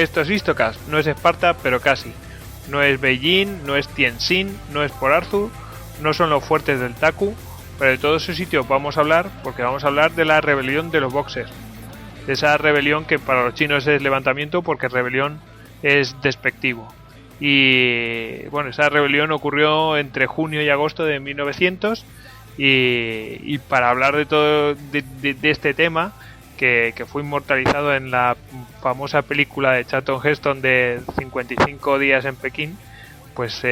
Esto es Istocast, no es Esparta, pero casi. No es Beijing, no es Tianjin, no es Port Arthur, no son los fuertes del Taku, pero de todos esos sitios vamos a hablar, porque vamos a hablar de la rebelión de los Boxers. De esa rebelión que para los chinos es levantamiento, porque rebelión es despectivo. Y bueno, esa rebelión ocurrió entre junio y agosto de 1900, y para hablar de todo de este tema, que fue inmortalizado en la famosa película de Charlton Heston de 55 días en Pekín, pues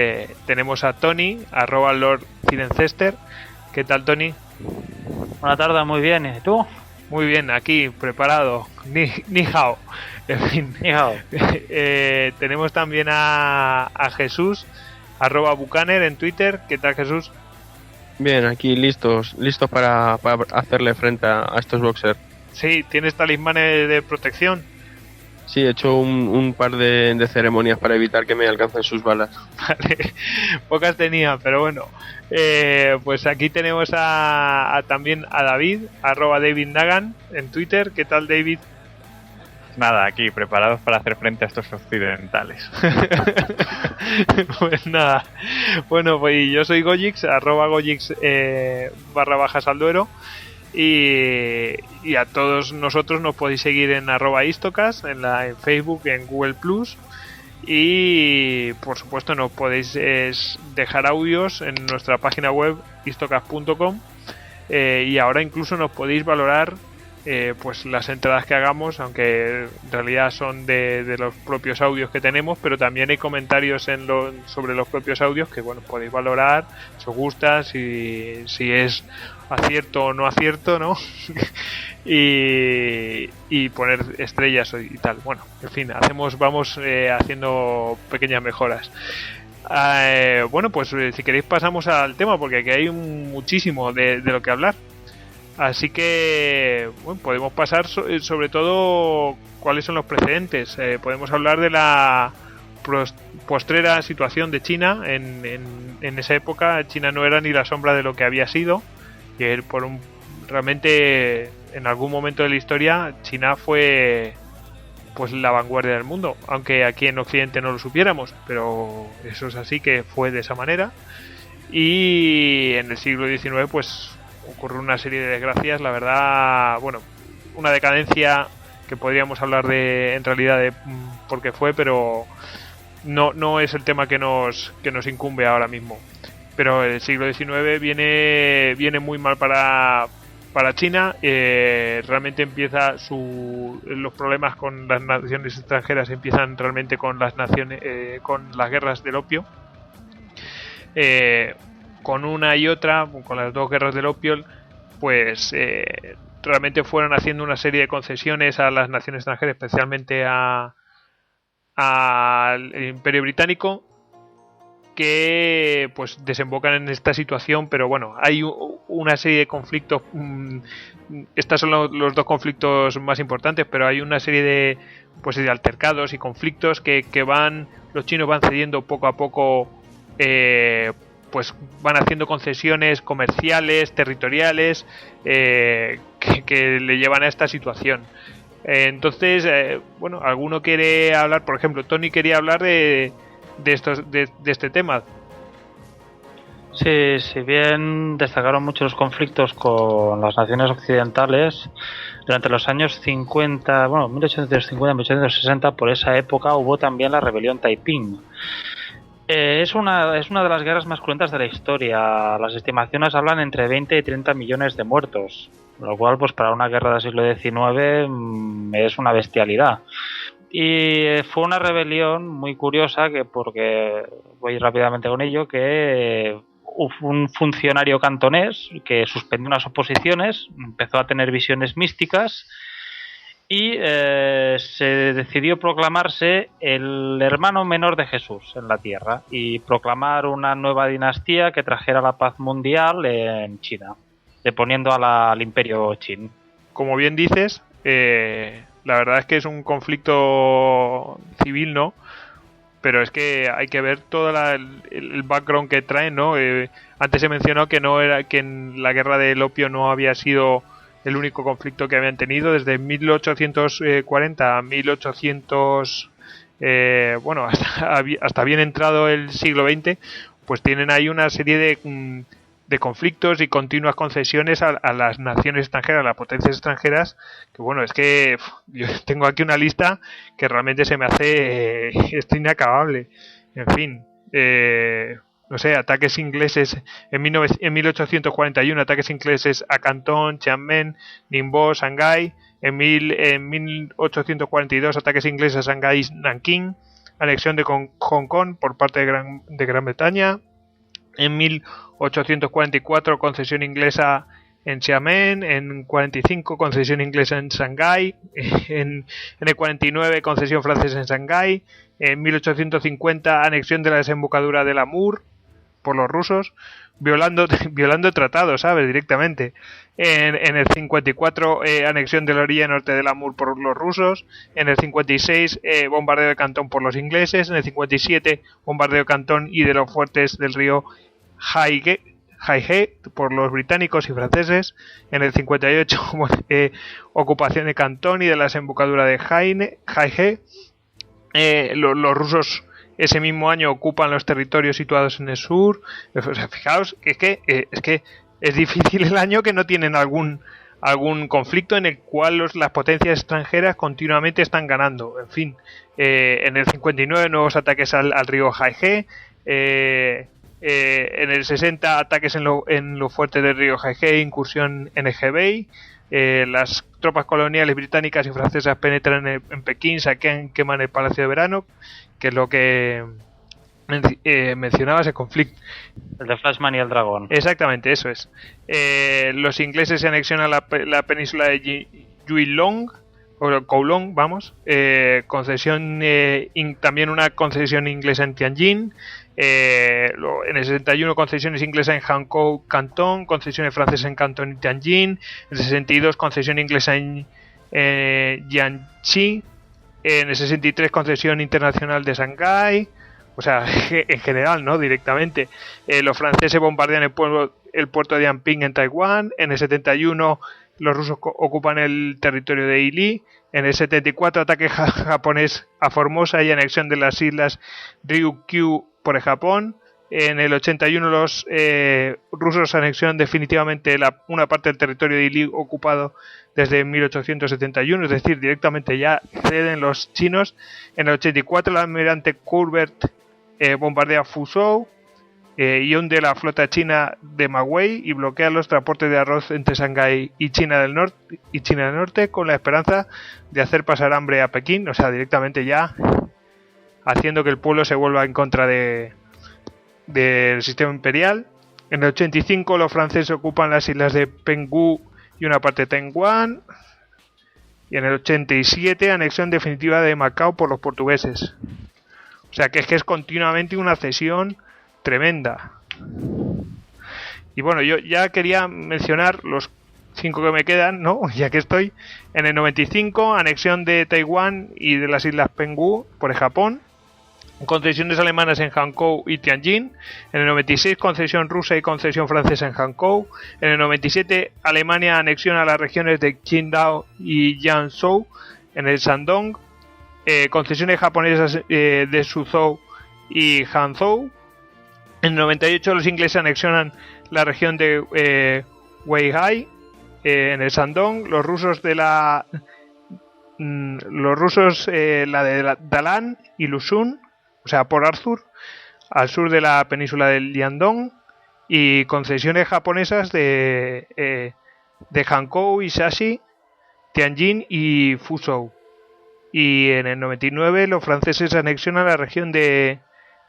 tenemos a Tony, @Lord Cirencester. ¿Qué tal, Tony? Buenas tardes, muy bien. ¿Y tú? Muy bien, aquí, preparado. Ni hao. En fin. Ni hao. Tenemos también a Jesús, @Bucaner en Twitter. ¿Qué tal, Jesús? Bien, aquí listos para hacerle frente a estos boxers. Sí, ¿tienes talismanes de protección? Sí, he hecho un par de ceremonias para evitar que me alcancen sus balas. Vale, pocas tenía, pero bueno. Pues aquí tenemos también a David, @David Nagan en Twitter. ¿Qué tal, David? Nada, aquí, preparados para hacer frente a estos occidentales. Pues nada. Bueno, pues yo soy Gojix, @Gojix _Salduero. Y a todos nosotros nos podéis seguir en @Istocast, en Facebook, en Google Plus, y por supuesto nos podéis dejar audios en nuestra página web istocast.com, y ahora incluso nos podéis valorar pues las entradas que hagamos, aunque en realidad son de los propios audios que tenemos, pero también hay comentarios sobre los propios audios que bueno, podéis valorar si os gusta, si es acierto o no acierto, ¿no? y poner estrellas y tal. Bueno, en fin, vamos haciendo pequeñas mejoras. Bueno, pues si queréis pasamos al tema, porque aquí hay muchísimo de lo que hablar. Así que bueno, podemos pasar sobre todo cuáles son los precedentes. Podemos hablar de la postrera situación de China en esa época. China no era ni la sombra de lo que había sido, y realmente en algún momento de la historia China fue pues la vanguardia del mundo, aunque aquí en Occidente no lo supiéramos, pero eso es así, que fue de esa manera. Y en el siglo XIX pues ocurrió una serie de desgracias, la verdad, bueno, una decadencia que podríamos hablar en realidad de por qué fue, pero no es el tema que nos incumbe ahora mismo. Pero el siglo XIX viene muy mal para China. Realmente empieza los problemas con las naciones extranjeras empiezan realmente con las guerras del opio. Con una y otra, con las dos guerras del opio, pues realmente fueron haciendo una serie de concesiones a las naciones extranjeras, especialmente al Imperio Británico, que pues desembocan en esta situación. Pero bueno, hay una serie de conflictos. Estos son los dos conflictos más importantes, pero hay una serie de altercados y conflictos que los chinos van cediendo poco a poco, pues van haciendo concesiones comerciales, territoriales, que le llevan a esta situación. Entonces, bueno, alguno quiere hablar, por ejemplo, Tony quería hablar de este tema. Sí, si bien destacaron muchos conflictos con las naciones occidentales durante los años 50, bueno, 1850-1860, por esa época hubo también la rebelión Taiping. Es una de las guerras más cruentas de la historia. Las estimaciones hablan entre 20 y 30 millones de muertos, lo cual pues para una guerra del siglo XIX es una bestialidad. Y fue una rebelión muy curiosa, porque voy rápidamente con ello, que un funcionario cantonés que suspendió unas oposiciones, empezó a tener visiones místicas y se decidió proclamarse el hermano menor de Jesús en la tierra y proclamar una nueva dinastía que trajera la paz mundial en China, deponiendo al imperio Qin. Como bien dices, la verdad es que es un conflicto civil, ¿no? Pero es que hay que ver todo el background que traen, ¿no? Antes se mencionó que en la guerra del opio no había sido el único conflicto que habían tenido. Desde 1840 a 1860 bueno, hasta bien entrado el siglo XX, pues tienen ahí una serie de conflictos y continuas concesiones a las naciones extranjeras, a las potencias extranjeras, que bueno, es que yo tengo aquí una lista que realmente se me hace esto inacabable. En fin, no sé, ataques ingleses en 1841, ataques ingleses a Cantón, Xiamen, Ningbo, Shanghái. En 1842, ataques ingleses a Shanghái y Nankín. Anexión de Hong Kong por parte de Gran Bretaña. En 1844, concesión inglesa en Xiamen. En 45, concesión inglesa en Shanghái. En el 49, concesión francesa en Shanghái. En 1850, anexión de la desembocadura del Amur por los rusos, violando tratados, ¿sabes? Directamente. En el 54, anexión de la orilla norte del Amur por los rusos. En el 56, bombardeo de Cantón por los ingleses. En el 57, bombardeo de Cantón y de los fuertes del río Haige por los británicos y franceses. En el 58, ocupación de Cantón y de la desembocadura de Haige. Los rusos ese mismo año ocupan los territorios situados en el sur. O sea, fijaos que es difícil el año que no tienen algún conflicto en el cual las potencias extranjeras continuamente están ganando. En fin, en el 59 nuevos ataques al río Haige. En el 60 ataques en los fuertes del río Haige, incursión en Hebei. Las tropas coloniales británicas y francesas penetran en Pekín, saquean, queman el Palacio de Verano, que es lo que mencionaba ese conflicto. El de Flashman y el dragón. Exactamente, eso es. Los ingleses se anexionan la península de Yuilong, o Kowloon, vamos. Concesión, también una concesión inglesa en Tianjin. En el 61, concesiones inglesas en Hankou, Cantón, concesiones francesas en Cantón y Tianjin. En el 62, concesión inglesa en Jiangxi. En el 63, concesión internacional de Shanghái. O sea, en general, ¿no? Directamente. Los franceses bombardean el puerto de Yanping en Taiwán. En el 71, los rusos ocupan el territorio de Ili. En el 74, ataque japonés a Formosa y anexión de las islas Ryukyu por el Japón. En el 81, los rusos anexionan definitivamente una parte del territorio de Ili ocupado desde 1871, es decir, directamente ya ceden los chinos. En el 84, el almirante Courbet bombardea Fuzhou y hunde la flota china de Magway y bloquea los transportes de arroz entre Shanghái y China del Norte con la esperanza de hacer pasar hambre a Pekín, o sea, directamente ya haciendo que el pueblo se vuelva en contra del sistema imperial. En el 85, los franceses ocupan las islas de Penghu y una parte de Taiwán. Y en el 87, anexión definitiva de Macao por los portugueses. O sea, que es continuamente una cesión tremenda. Y bueno, yo ya quería mencionar los 5 que me quedan, ¿no? Ya que estoy. En el 95, anexión de Taiwán y de las islas Penghu por el Japón. Concesiones alemanas en Hankou y Tianjin. En el 96, concesión rusa y concesión francesa en Hankou. En el 97, Alemania anexiona las regiones de Qingdao y Jiangsu en el Shandong. Concesiones japonesas de Suzhou y Hanzhou. En el 98, los ingleses anexionan la región de Weihai en el Shandong. Los rusos la de Dalan y Lusun, o sea, Port Arthur, al sur de la península del Liandong. Y concesiones japonesas de Hankou y Shashi, Tianjin y Fuzhou. Y en el 99, los franceses anexionan la región de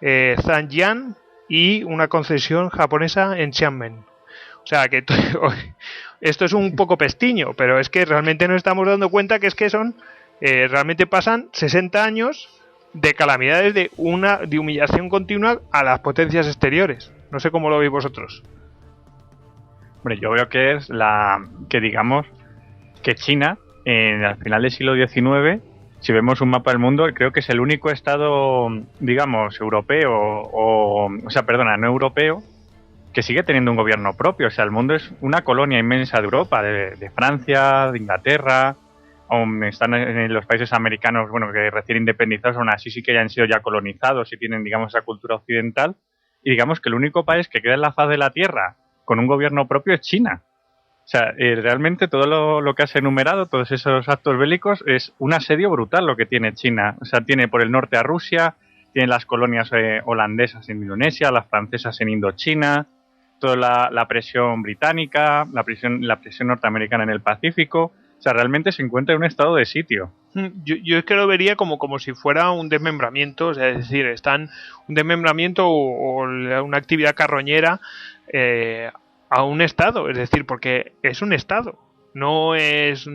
Zhejiang y una concesión japonesa en Xiamen. O sea que esto es un poco pestiño, pero es que realmente nos estamos dando cuenta que realmente pasan 60 años de calamidades, de humillación continua a las potencias exteriores. No sé cómo lo veis vosotros. Hombre, yo veo que es digamos que China al final del siglo XIX, si vemos un mapa del mundo, creo que es el único estado, digamos, europeo no europeo, que sigue teniendo un gobierno propio. O sea, el mundo es una colonia inmensa de Europa, de Francia, de Inglaterra, aún están en los países americanos, bueno, que recién independizados, aún así sí que ya han sido ya colonizados y tienen, digamos, esa cultura occidental. Y digamos que el único país que queda en la faz de la Tierra con un gobierno propio es China. O sea, realmente todo lo que has enumerado, todos esos actos bélicos, es un asedio brutal lo que tiene China. O sea, tiene por el norte a Rusia, tiene las colonias holandesas en Indonesia, las francesas en Indochina, toda la presión británica, la presión norteamericana en el Pacífico. O sea, realmente se encuentra en un estado de sitio. Yo es que lo vería como si fuera un desmembramiento, o sea, es decir, están un desmembramiento o una actividad carroñera a un estado, es decir, porque es un estado, no es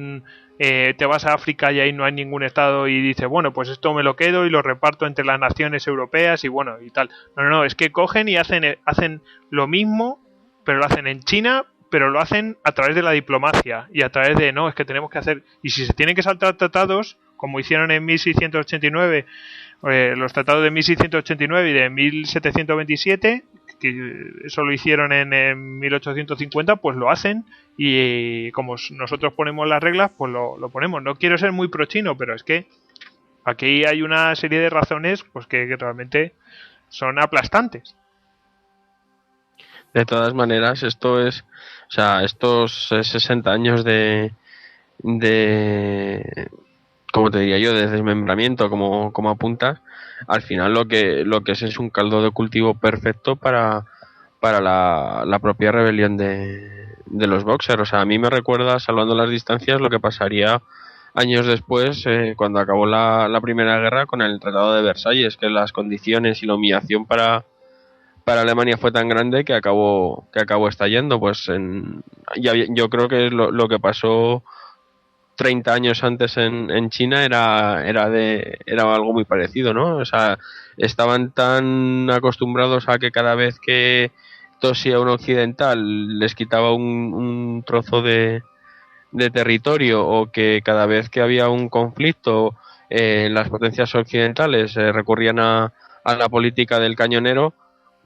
te vas a África y ahí no hay ningún estado y dices, bueno, pues esto me lo quedo y lo reparto entre las naciones europeas y bueno, y tal. No, es que cogen y hacen lo mismo, pero lo hacen en China, pero lo hacen a través de la diplomacia y a través de, no, es que tenemos que hacer, y si se tienen que saltar tratados, como hicieron en 1689, los tratados de 1689 y de 1727, que eso lo hicieron en 1850, pues lo hacen y como nosotros ponemos las reglas, pues lo ponemos. No quiero ser muy pro-chino, pero es que aquí hay una serie de razones pues que realmente son aplastantes. De todas maneras, esto es, o sea, estos 60 años de como te diría yo, de desmembramiento, como apuntas, al final lo que es un caldo de cultivo perfecto para la propia rebelión de los Boxers. O sea, a mí me recuerda, salvando las distancias, lo que pasaría años después, cuando acabó la Primera Guerra, con el Tratado de Versalles, que las condiciones y la humillación para Alemania fue tan grande que acabó estallando. Pues yo creo que lo que pasó 30 años antes en China era algo muy parecido, ¿no? O sea, estaban tan acostumbrados a que cada vez que tosía un occidental les quitaba un trozo de territorio, o que cada vez que había un conflicto las potencias occidentales recurrían a la política del cañonero,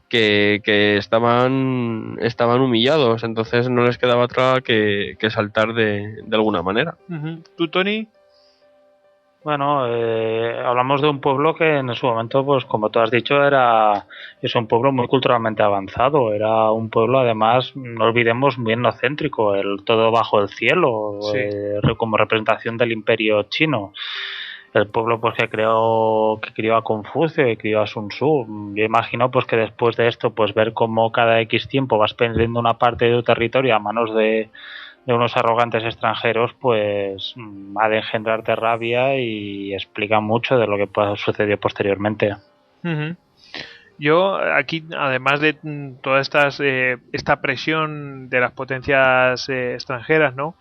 que estaban humillados, entonces no les quedaba otra que saltar de alguna manera. Uh-huh. ¿Tú, Tony? Bueno, hablamos de un pueblo que en su momento, pues como tú has dicho, es un pueblo muy culturalmente avanzado. Era un pueblo, además, no olvidemos, muy etnocéntrico, el todo bajo el cielo, sí. Como representación del Imperio chino. El pueblo pues que crió a Confucio y crió a Sun Tzu. Yo imagino pues que después de esto, pues ver cómo cada X tiempo vas perdiendo una parte de tu territorio a manos de unos arrogantes extranjeros, pues ha de engendrarte rabia y explica mucho de lo que sucedió posteriormente. Uh-huh. Yo aquí, además de toda esta presión de las potencias extranjeras, ¿no?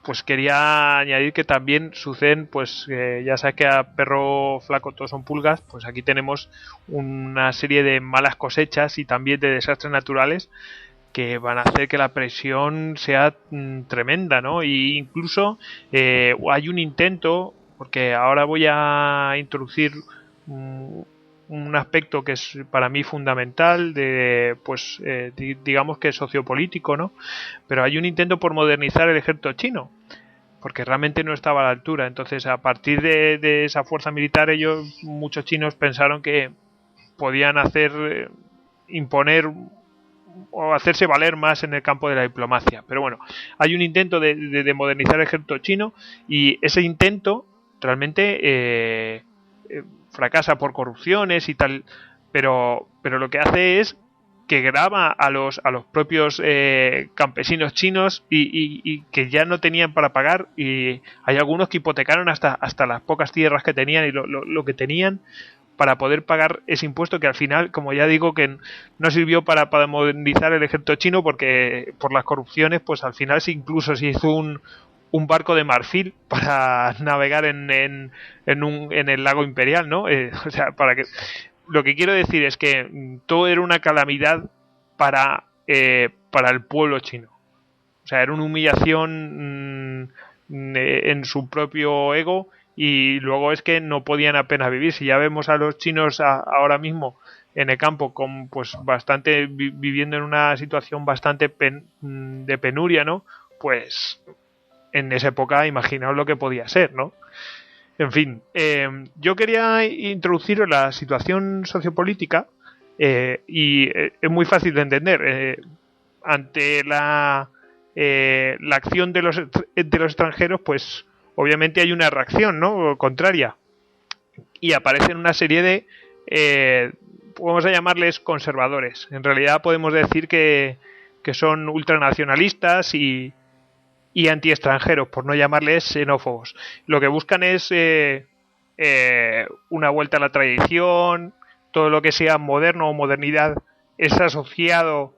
Pues quería añadir que también suceden, pues ya sabes que a perro flaco todos son pulgas, pues aquí tenemos una serie de malas cosechas y también de desastres naturales que van a hacer que la presión sea tremenda, ¿no? Y incluso hay un intento, porque ahora voy a introducir un aspecto que es para mí fundamental, digamos que sociopolítico, ¿no? Pero hay un intento por modernizar el ejército chino, porque realmente no estaba a la altura. Entonces, a partir de esa fuerza militar, muchos chinos pensaron que podían imponer o hacerse valer más en el campo de la diplomacia. Pero bueno, hay un intento de modernizar el ejército chino, y ese intento realmente fracasa por corrupciones y tal, pero lo que hace es que graba a los propios campesinos chinos y que ya no tenían para pagar, y hay algunos que hipotecaron hasta las pocas tierras que tenían y lo que tenían para poder pagar ese impuesto, que al final, como ya digo, que no sirvió para modernizar el ejército chino, porque por las corrupciones, pues al final incluso se hizo un barco de marfil para navegar en el lago Imperial, ¿no? O sea, lo que quiero decir es que todo era una calamidad para el pueblo chino. O sea, era una humillación en su propio ego, y luego es que no podían apenas vivir. Si ya vemos a los chinos ahora mismo en el campo con pues bastante viviendo en una situación bastante de penuria, ¿no? Pues en esa época imaginaos lo que podía ser, ¿no? En fin, yo quería introducir la situación sociopolítica y es muy fácil de entender. Ante la acción de los extranjeros, pues obviamente hay una reacción, ¿no? Contraria. Y aparecen una serie de, vamos a llamarles conservadores. En realidad podemos decir que son ultranacionalistas y anti-extranjeros, por no llamarles xenófobos. Lo que buscan es una vuelta a la tradición, todo lo que sea moderno o modernidad es asociado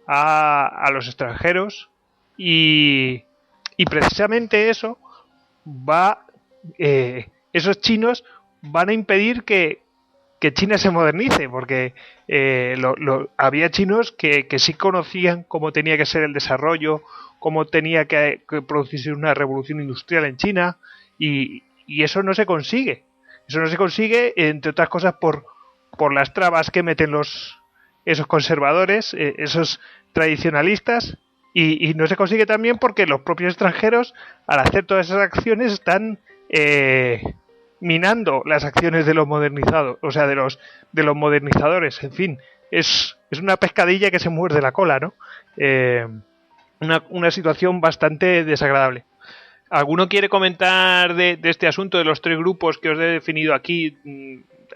a los extranjeros y precisamente eso esos chinos van a impedir que China se modernice, porque había chinos que sí conocían cómo tenía que ser el desarrollo, cómo tenía que producirse una revolución industrial en China, y eso no se consigue. Eso no se consigue, entre otras cosas, por las trabas que meten esos conservadores, esos tradicionalistas, y no se consigue también porque los propios extranjeros, al hacer todas esas acciones, están minando las acciones de los modernizados, o sea, de los modernizadores. En fin, es una pescadilla que se muerde la cola, ¿no? Una situación bastante desagradable. ¿Alguno quiere comentar de este asunto de los tres grupos que os he definido aquí,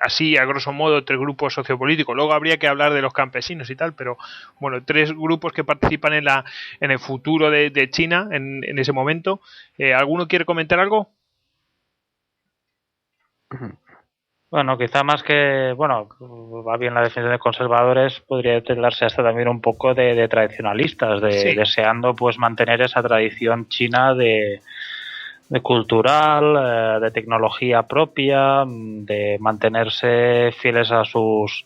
así a grosso modo, tres grupos sociopolíticos? Luego habría que hablar de los campesinos y tal, pero bueno, tres grupos que participan en el futuro de China en ese momento. ¿Alguno quiere comentar algo? Bueno, quizá más que, bueno, va bien la definición de conservadores, podría darse hasta también un poco de tradicionalistas, Sí. Deseando pues mantener esa tradición china de cultural, de tecnología propia, de mantenerse fieles a sus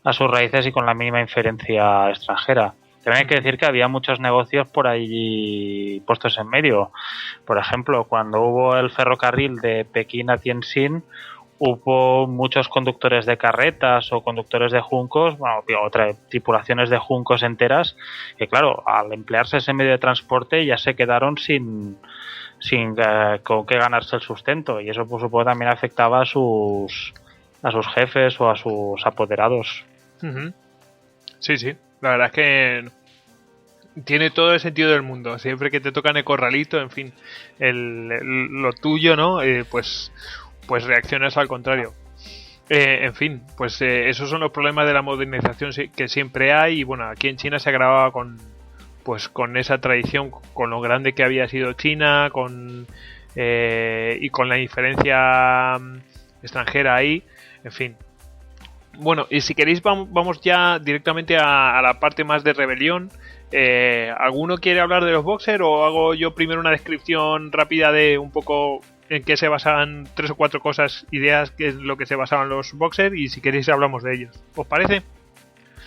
raíces y con la mínima inferencia extranjera. También hay que decir que había muchos negocios por allí puestos en medio. Por ejemplo, cuando hubo el ferrocarril de Pekín a Tientsin, hubo muchos conductores de carretas o conductores de juncos, bueno, tripulaciones de juncos enteras, que claro, al emplearse ese medio de transporte ya se quedaron sin con qué ganarse el sustento, y eso por supuesto también afectaba a sus jefes o a sus apoderados. Uh-huh. Sí, la verdad es que tiene todo el sentido del mundo. Siempre que te tocan el corralito, en fin, lo tuyo, ¿no? Pues reaccionas al contrario. En fin, pues esos son los problemas de la modernización que siempre hay, y bueno, aquí en China se agravaba con esa tradición, con lo grande que había sido China, y con la diferencia extranjera ahí, en fin. Bueno, y si queréis vamos ya directamente a la parte más de rebelión. ¿Alguno quiere hablar de los Boxer o hago yo primero una descripción rápida de un poco en qué se basaban, 3 o 4 ideas, que es lo que se basaban los Boxer, y si queréis hablamos de ellos? ¿Os parece?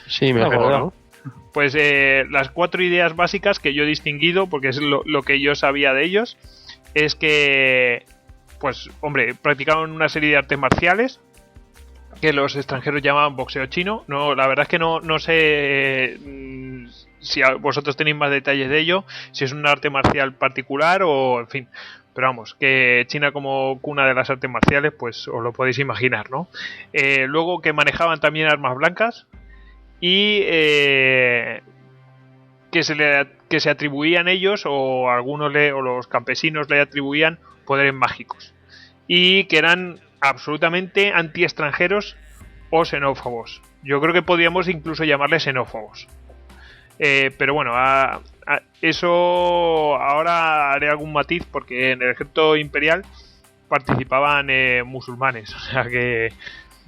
Sí, mejor, ¿no? Pues las 4 ideas básicas que yo he distinguido, porque es lo que yo sabía de ellos, es que, pues, hombre, practicaban una serie de artes marciales que los extranjeros llamaban boxeo chino. No, la verdad es que no sé si vosotros tenéis más detalles de ello, si es un arte marcial particular o, en fin. Pero vamos, que China como cuna de las artes marciales, pues os lo podéis imaginar, ¿no? Luego que manejaban también armas blancas y que se atribuían ellos, o algunos o los campesinos le atribuían poderes mágicos, y que eran absolutamente anti-extranjeros o xenófobos. Yo creo que podríamos incluso llamarles xenófobos. Pero bueno, eso ahora haré algún matiz, porque en el ejército imperial participaban musulmanes, o sea que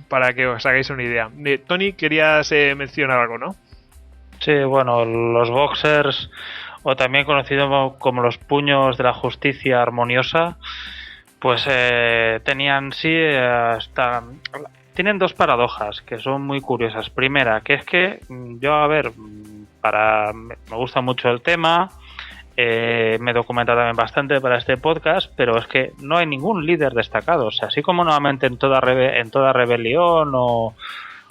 para que os hagáis una idea. Tony, querías mencionar algo, ¿no? Sí, bueno, los Boxers, o también conocidos como los puños de la justicia armoniosa, pues tienen dos paradojas que son muy curiosas. Primera, que es que yo, me gusta mucho el tema, me he documentado también bastante para este podcast, pero es que no hay ningún líder destacado. O sea, así como nuevamente en toda rebelión o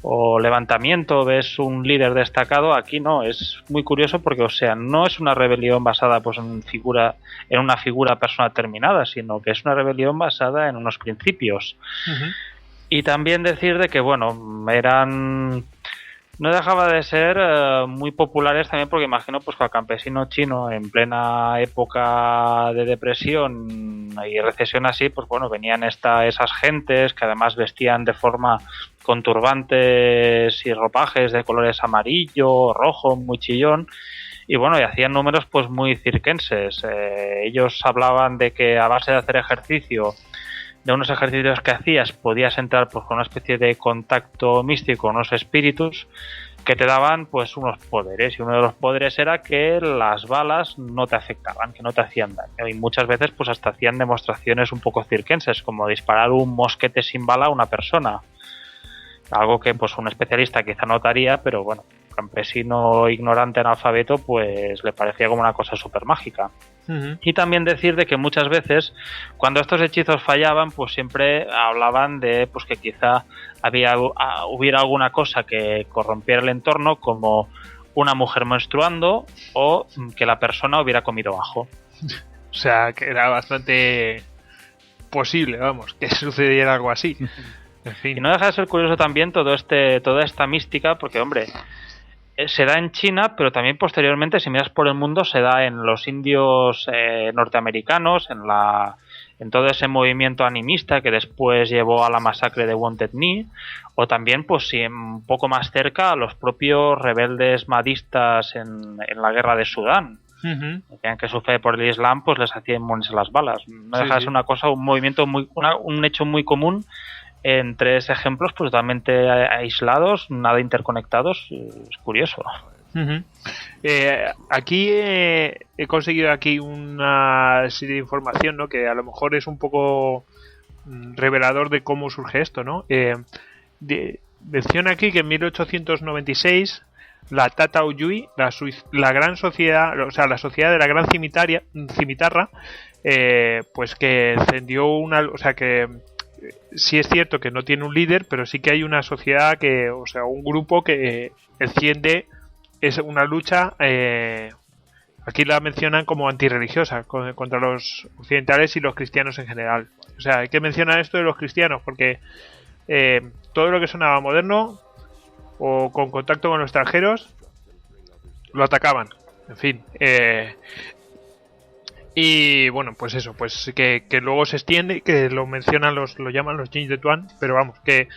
o levantamiento, ves un líder destacado. Aquí no, es muy curioso porque, o sea, no es una rebelión basada pues en una figura personal terminada, sino que es una rebelión basada en unos principios. Uh-huh. Y también decir de que, bueno, no dejaba de ser muy populares también, porque imagino pues que al campesino chino en plena época de depresión y recesión así, pues bueno, venían esas gentes que además vestían de forma con turbantes y ropajes de colores amarillo, rojo, muy chillón, y bueno, y hacían números pues muy circenses. Ellos hablaban de que a base de hacer ejercicio, de unos ejercicios que hacías, podías entrar pues con una especie de contacto místico con unos espíritus que te daban pues unos poderes, y uno de los poderes era que las balas no te afectaban, que no te hacían daño, y muchas veces pues hasta hacían demostraciones un poco circenses, como disparar un mosquete sin bala a una persona, algo que pues un especialista quizá notaría, pero bueno, campesino ignorante analfabeto pues le parecía como una cosa súper mágica. Uh-huh. Y también decir de que muchas veces cuando estos hechizos fallaban pues siempre hablaban de pues que quizá hubiera alguna cosa que corrompiera el entorno, como una mujer menstruando o que la persona hubiera comido ajo. O sea, que era bastante posible, vamos, que sucediera algo así. En fin. Y no deja de ser curioso también toda esta mística, porque hombre, se da en China, pero también posteriormente, si miras por el mundo, se da en los indios norteamericanos, en todo ese movimiento animista que después llevó a la masacre de Wounded Knee, o también, pues un poco más cerca, a los propios rebeldes mahdistas en la guerra de Sudán. Uh-huh. Decían que su fe por el Islam pues les hacía inmunes a las balas. No deja de ser una cosa, un movimiento un hecho muy común en tres ejemplos pues totalmente aislados, nada interconectados. Es curioso. Uh-huh. Aquí he conseguido aquí una serie de información, ¿no?, que a lo mejor es un poco revelador de cómo surge esto, ¿no? Menciona aquí que en 1896 la Tatao Yui, la gran sociedad, o sea, la sociedad de la gran cimitarra, pues que encendió o sea, que sí es cierto que no tiene un líder, pero sí que hay una sociedad o sea, un grupo que enciende una lucha, aquí la mencionan como antirreligiosa, contra los occidentales y los cristianos en general. O sea, hay que mencionar esto de los cristianos porque todo lo que sonaba moderno o con contacto con los extranjeros lo atacaban. En fin, y bueno, pues eso, pues que luego se extiende, que lo mencionan lo llaman los Jin de Tuan, pero vamos, que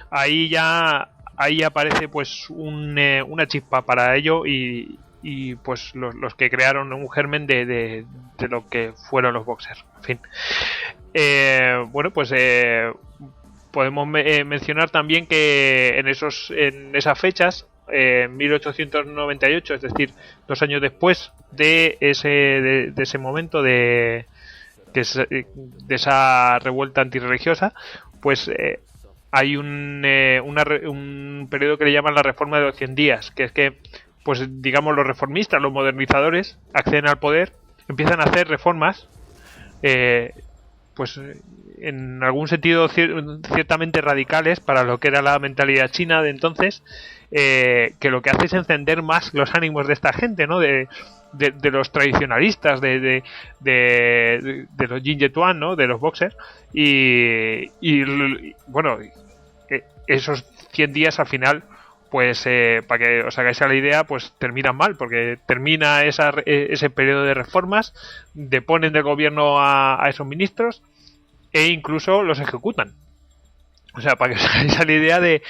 ahí aparece pues una chispa para ello, y pues los que crearon un germen de lo que fueron los boxers. En fin, bueno, pues podemos mencionar también que en esas fechas, en 1898, es decir, 2 años después de ese momento de esa revuelta antirreligiosa, pues hay un periodo que le llaman la reforma de los 100 días, que es que, pues digamos, los reformistas, los modernizadores, acceden al poder, empiezan a hacer reformas, pues en algún sentido ciertamente radicales para lo que era la mentalidad china de entonces, que lo que hace es encender más los ánimos de esta gente, ¿no? De los tradicionalistas, de los Jin Yetuan, ¿no?, de los boxers, y bueno, esos 100 días al final, pues para que os hagáis a la idea, pues terminan mal, porque termina ese periodo de reformas, deponen del gobierno a esos ministros e incluso los ejecutan. O sea, para que os hagáis a la idea de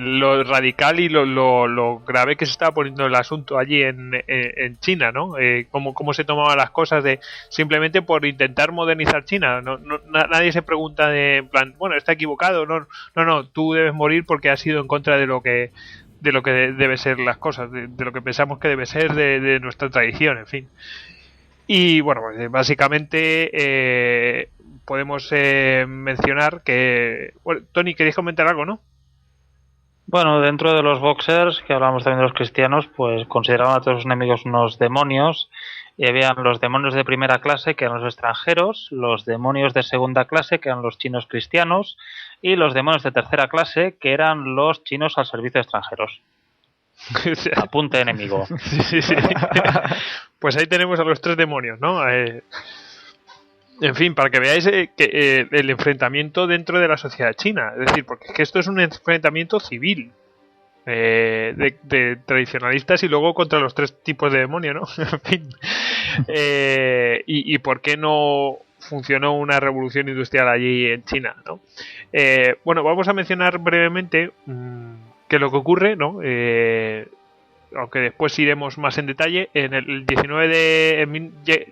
lo radical y lo grave que se estaba poniendo el asunto allí en China, ¿no? Cómo se tomaban las cosas simplemente por intentar modernizar China. Nadie se pregunta en plan, bueno, está equivocado. No, tú debes morir porque has ido en contra de lo que debe ser las cosas, de lo que pensamos que debe ser de nuestra tradición, en fin. Y bueno, pues básicamente podemos mencionar que... Bueno, Tony, ¿queréis comentar algo, no? Bueno, dentro de los boxers, que hablamos también de los cristianos, pues consideraban a todos sus enemigos unos demonios, y habían los demonios de primera clase, que eran los extranjeros, los demonios de segunda clase, que eran los chinos cristianos, y los demonios de tercera clase, que eran los chinos al servicio de extranjeros. Apunte enemigo. Sí, sí. Pues ahí tenemos a los 3 demonios, ¿no? En fin, para que veáis el enfrentamiento dentro de la sociedad china. Es decir, porque es que esto es un enfrentamiento civil. De tradicionalistas y luego contra los 3 tipos de demonios, ¿no? En fin. Y por qué no funcionó una revolución industrial allí en China, ¿no? Bueno, vamos a mencionar brevemente qué es lo que ocurre, ¿no? Aunque después iremos más en detalle. En el 19 de...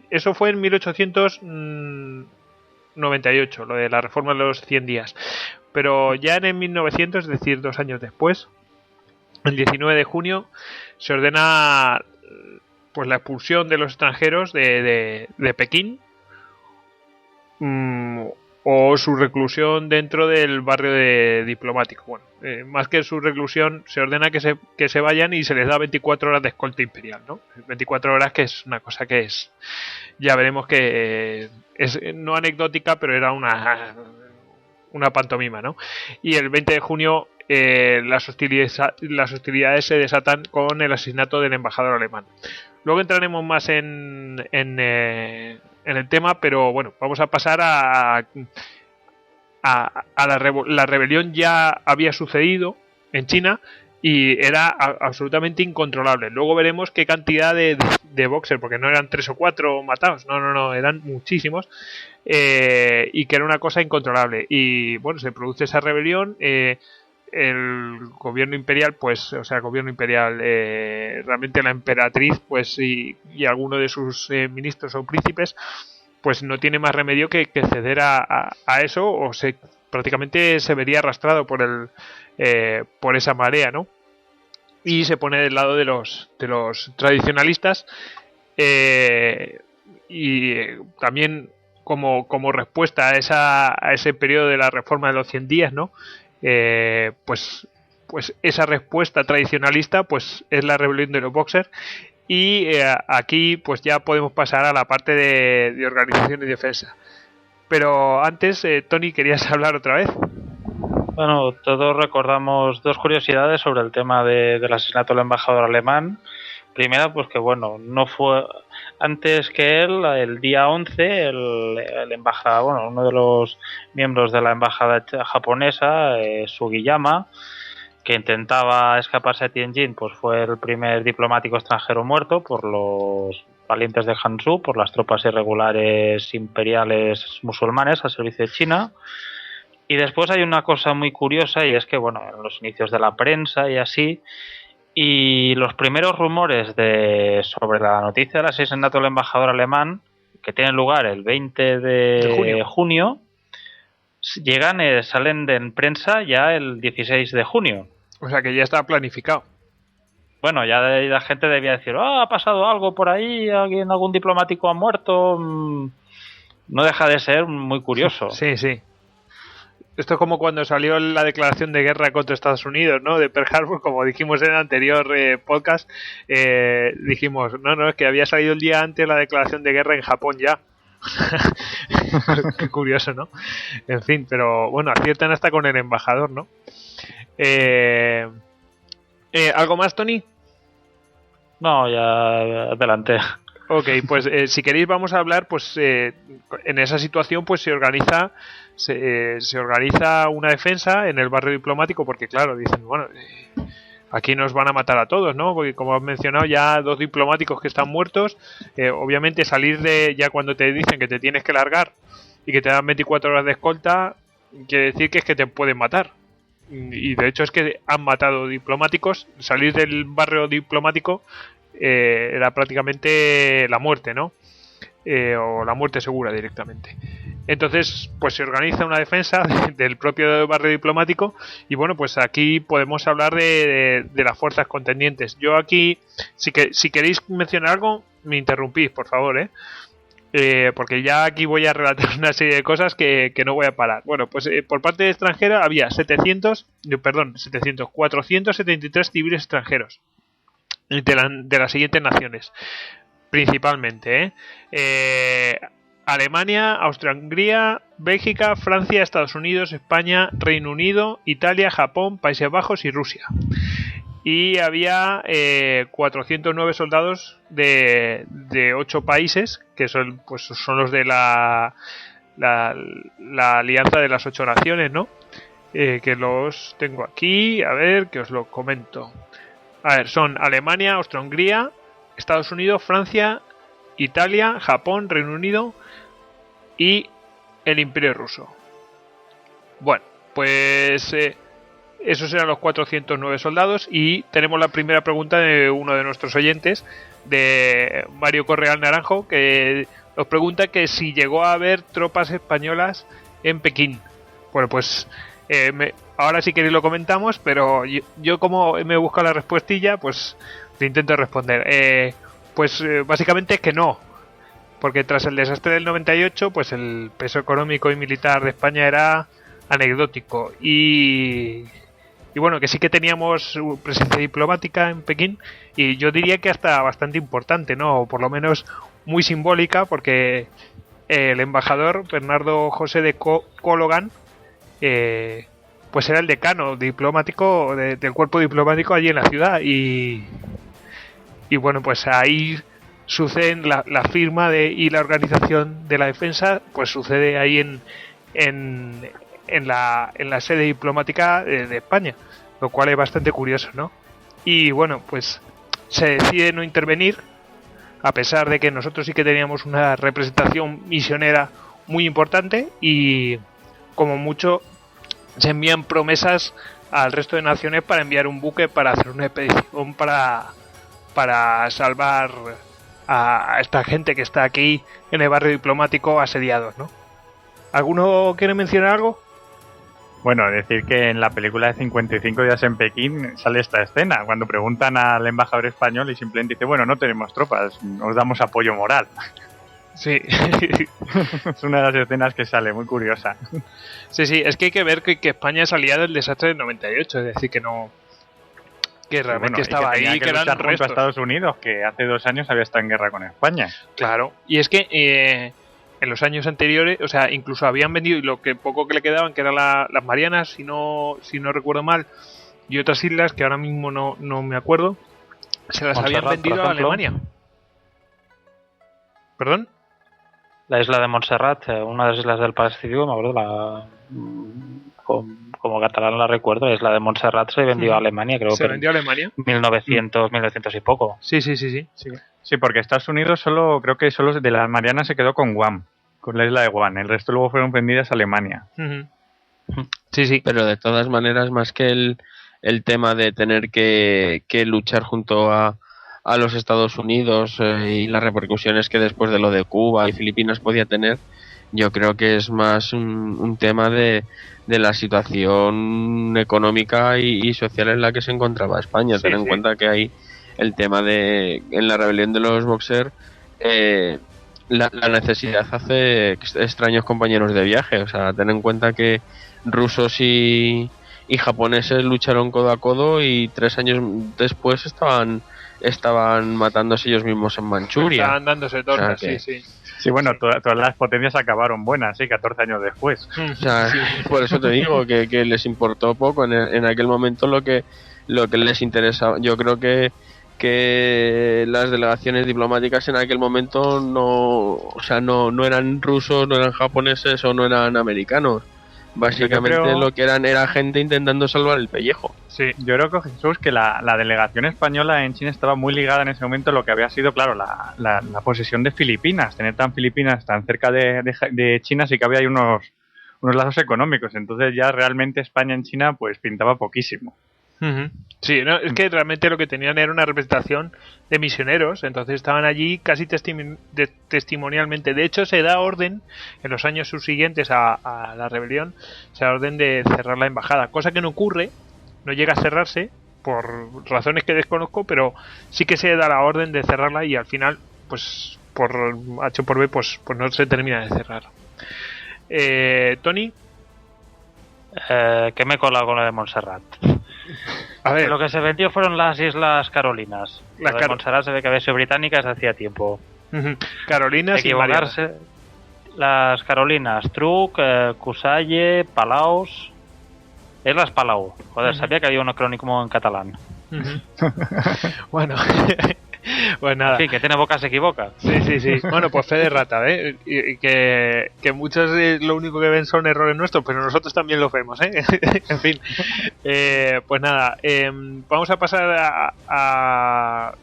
Eso fue en 1898, lo de la reforma de los 100 días. Pero ya en el 1900, es decir, 2 años después, el 19 de junio, se ordena pues la expulsión de los extranjeros de Pekín, o su reclusión dentro del barrio diplomático. Bueno, más que su reclusión, se ordena que se vayan y se les da 24 horas de escolta imperial, ¿no? 24 horas, que es una cosa que es... Ya veremos que es no anecdótica, pero era una pantomima, ¿no? Y el 20 de junio las hostilidades se desatan con el asesinato del embajador alemán. Luego entraremos más en el tema, pero bueno, vamos a pasar a la rebelión. Ya había sucedido en China y era absolutamente incontrolable. Luego veremos qué cantidad de boxers, porque no eran 3 o 4 matados, no, eran muchísimos, y que era una cosa incontrolable. Y bueno, se produce esa rebelión. El gobierno imperial, realmente la emperatriz, pues y alguno de sus ministros o príncipes, pues no tiene más remedio que ceder a eso, o prácticamente se vería arrastrado por esa marea, ¿no? Y se pone del lado de los tradicionalistas, y también como respuesta a ese periodo de la reforma de los 100 días, ¿no? Pues esa respuesta tradicionalista pues es la rebelión de los Boxers. Y aquí pues ya podemos pasar a la parte de organización y defensa. Pero antes, Tony, ¿querías hablar otra vez? Bueno, todos recordamos 2 curiosidades sobre el tema del asesinato del embajador alemán. Primera, pues que bueno, no fue antes que él, el día 11, el embajador, bueno, uno de los miembros de la embajada japonesa, Sugiyama, que intentaba escaparse a Tianjin, pues fue el primer diplomático extranjero muerto por los valientes de Hanzhou, por las tropas irregulares imperiales musulmanes al servicio de China. Y después hay una cosa muy curiosa, y es que, bueno, en los inicios de la prensa y así, y los primeros rumores sobre la noticia del asesinato del embajador alemán, que tienen lugar el 20 de junio, salen en prensa ya el 16 de junio. O sea que ya está planificado. Bueno, ya la gente debía decir, ha pasado algo por ahí, algún diplomático ha muerto. No deja de ser muy curioso. Sí. Esto es como cuando salió la declaración de guerra contra Estados Unidos, ¿no? De Pearl Harbor, como dijimos en el anterior podcast. Dijimos, no, es que había salido el día antes la declaración de guerra en Japón ya. Qué curioso, ¿no? En fin, pero bueno, aciertan hasta con el embajador, ¿no? ¿Algo más, Tony? No, ya adelante. Ok, pues si queréis vamos a hablar, pues en esa situación pues se organiza una defensa en el barrio diplomático, porque claro, dicen, bueno, aquí nos van a matar a todos, ¿no? Porque como has mencionado, ya 2 diplomáticos que están muertos, obviamente salir ya cuando te dicen que te tienes que largar y que te dan 24 horas de escolta, quiere decir que es que te pueden matar. Y de hecho es que han matado diplomáticos. Salir del barrio diplomático era prácticamente la muerte, ¿no? O la muerte segura directamente. Entonces pues se organiza una defensa del propio barrio diplomático. Y bueno, pues aquí podemos hablar de las fuerzas contendientes. Yo aquí, si queréis mencionar algo, me interrumpís, por favor, porque ya aquí voy a relatar una serie de cosas que no voy a parar. Bueno, pues por parte extranjera había 473 civiles extranjeros de las siguientes naciones: principalmente, Alemania, Austria-Hungría, Bélgica, Francia, Estados Unidos, España, Reino Unido, Italia, Japón, Países Bajos y Rusia. Y había 409 soldados de 8 países, que son los de la Alianza de las 8 Naciones, ¿no? Que los tengo aquí, a ver, que os lo comento. A ver, son Alemania, Austria-Hungría, Estados Unidos, Francia, Italia, Japón, Reino Unido y el Imperio Ruso. Bueno, pues esos eran los 409 soldados. Y tenemos la primera pregunta de uno de nuestros oyentes, de Mario Correal Naranjo, que nos pregunta que si llegó a haber tropas españolas en Pekín. Bueno, pues ahora si queréis lo comentamos, pero yo como me he buscado la respuestilla, pues te intento responder. Básicamente es que no, porque tras el desastre del 98, pues el peso económico y militar de España era anecdótico, y bueno, que sí que teníamos presencia diplomática en Pekín, y yo diría que hasta bastante importante, ¿no? O por lo menos muy simbólica, porque el embajador Bernardo José de Cologan pues era el decano diplomático del cuerpo diplomático allí en la ciudad, y bueno, pues ahí suceden la firma y la organización de la defensa, pues sucede ahí en la sede diplomática de España, lo cual es bastante curioso, ¿no? Y bueno, pues se decide no intervenir, a pesar de que nosotros sí que teníamos una representación misionera muy importante, y como mucho se envían promesas al resto de naciones para enviar un buque para hacer una expedición para salvar a esta gente que está aquí en el barrio diplomático asediados, ¿no? ¿Alguno quiere mencionar algo? Bueno, decir que en la película de 55 días en Pekín sale esta escena, cuando preguntan al embajador español y simplemente dice, bueno, no tenemos tropas, os damos apoyo moral. Sí. Es una de las escenas que sale, muy curiosa. Sí, es que hay que ver que España es aliada del desastre del 98, es decir, que no... que realmente estaba ahí, que eran restos. Junto a Estados Unidos, que hace 2 años había estado en guerra con España. Claro, y es que en los años anteriores, o sea, incluso habían vendido, y lo que poco que le quedaban, que eran las Marianas, si no recuerdo mal, y otras islas que ahora mismo no me acuerdo, se las habían vendido a Alemania. ¿Perdón? La isla de Montserrat, una de las islas del Pacífico, me acuerdo, como catalán la recuerdo, la isla de Montserrat se vendió a Alemania, creo. ¿Se vendió a Alemania? 1900 y poco. Sí. Sí, porque Estados Unidos creo que solo de las Marianas se quedó con Guam, con la isla de Guam. El resto luego fueron vendidas a Alemania. Sí. Pero de todas maneras, más que el tema de tener que luchar junto a los Estados Unidos y las repercusiones que después de lo de Cuba y Filipinas podía tener, yo creo que es más un tema de la situación económica y social en la que se encontraba España. Ten en cuenta que hay el tema en la rebelión de los Boxer, la necesidad hace extraños compañeros de viaje. O sea, ten en cuenta que rusos y japoneses lucharon codo a codo, y 3 años después estaban matándose ellos mismos en Manchuria. Estaban dándose tortas, sí. Sí, bueno, todas las potencias acabaron buenas, 14 años después. O sea, por eso te digo que les importó poco en aquel momento lo que les interesaba. Yo creo que las delegaciones diplomáticas en aquel momento no eran rusos, no eran japoneses o no eran americanos. Básicamente lo que eran era gente intentando salvar el pellejo. Sí, yo creo, Jesús, que la delegación española en China estaba muy ligada en ese momento a lo que había sido, claro, la posesión de Filipinas. Tener Filipinas tan cerca de China, sí que había ahí unos lazos económicos. Entonces ya realmente España en China pues pintaba poquísimo. Sí, no, es que realmente lo que tenían era una representación de misioneros, entonces estaban allí casi testimonialmente. De hecho, se da orden en los años subsiguientes a la rebelión, se da orden de cerrar la embajada, cosa que no ocurre, no llega a cerrarse por razones que desconozco, pero sí que se da la orden de cerrarla, y al final, pues por H o por B, pues no se termina de cerrar. Tony, ¿qué me he colado con lo de Montserrat? A ver, Lo que se vendió fueron las Islas Carolinas. Las Lo de Montserrat se ve que había sido británica desde hacía tiempo. Carolinas y Mariana. Equivocarse. Las Carolinas, Truk, Cusalle, Palaus. Es las Palau. Joder, sabía que había un acrónimo en catalán. Bueno, pues nada. En fin, que tiene boca se equivoca. Sí. Bueno, pues fe de rata, ¿eh? Y que muchos lo único que ven son errores nuestros, pero nosotros también los vemos, ¿eh? En fin. Pues nada, vamos a pasar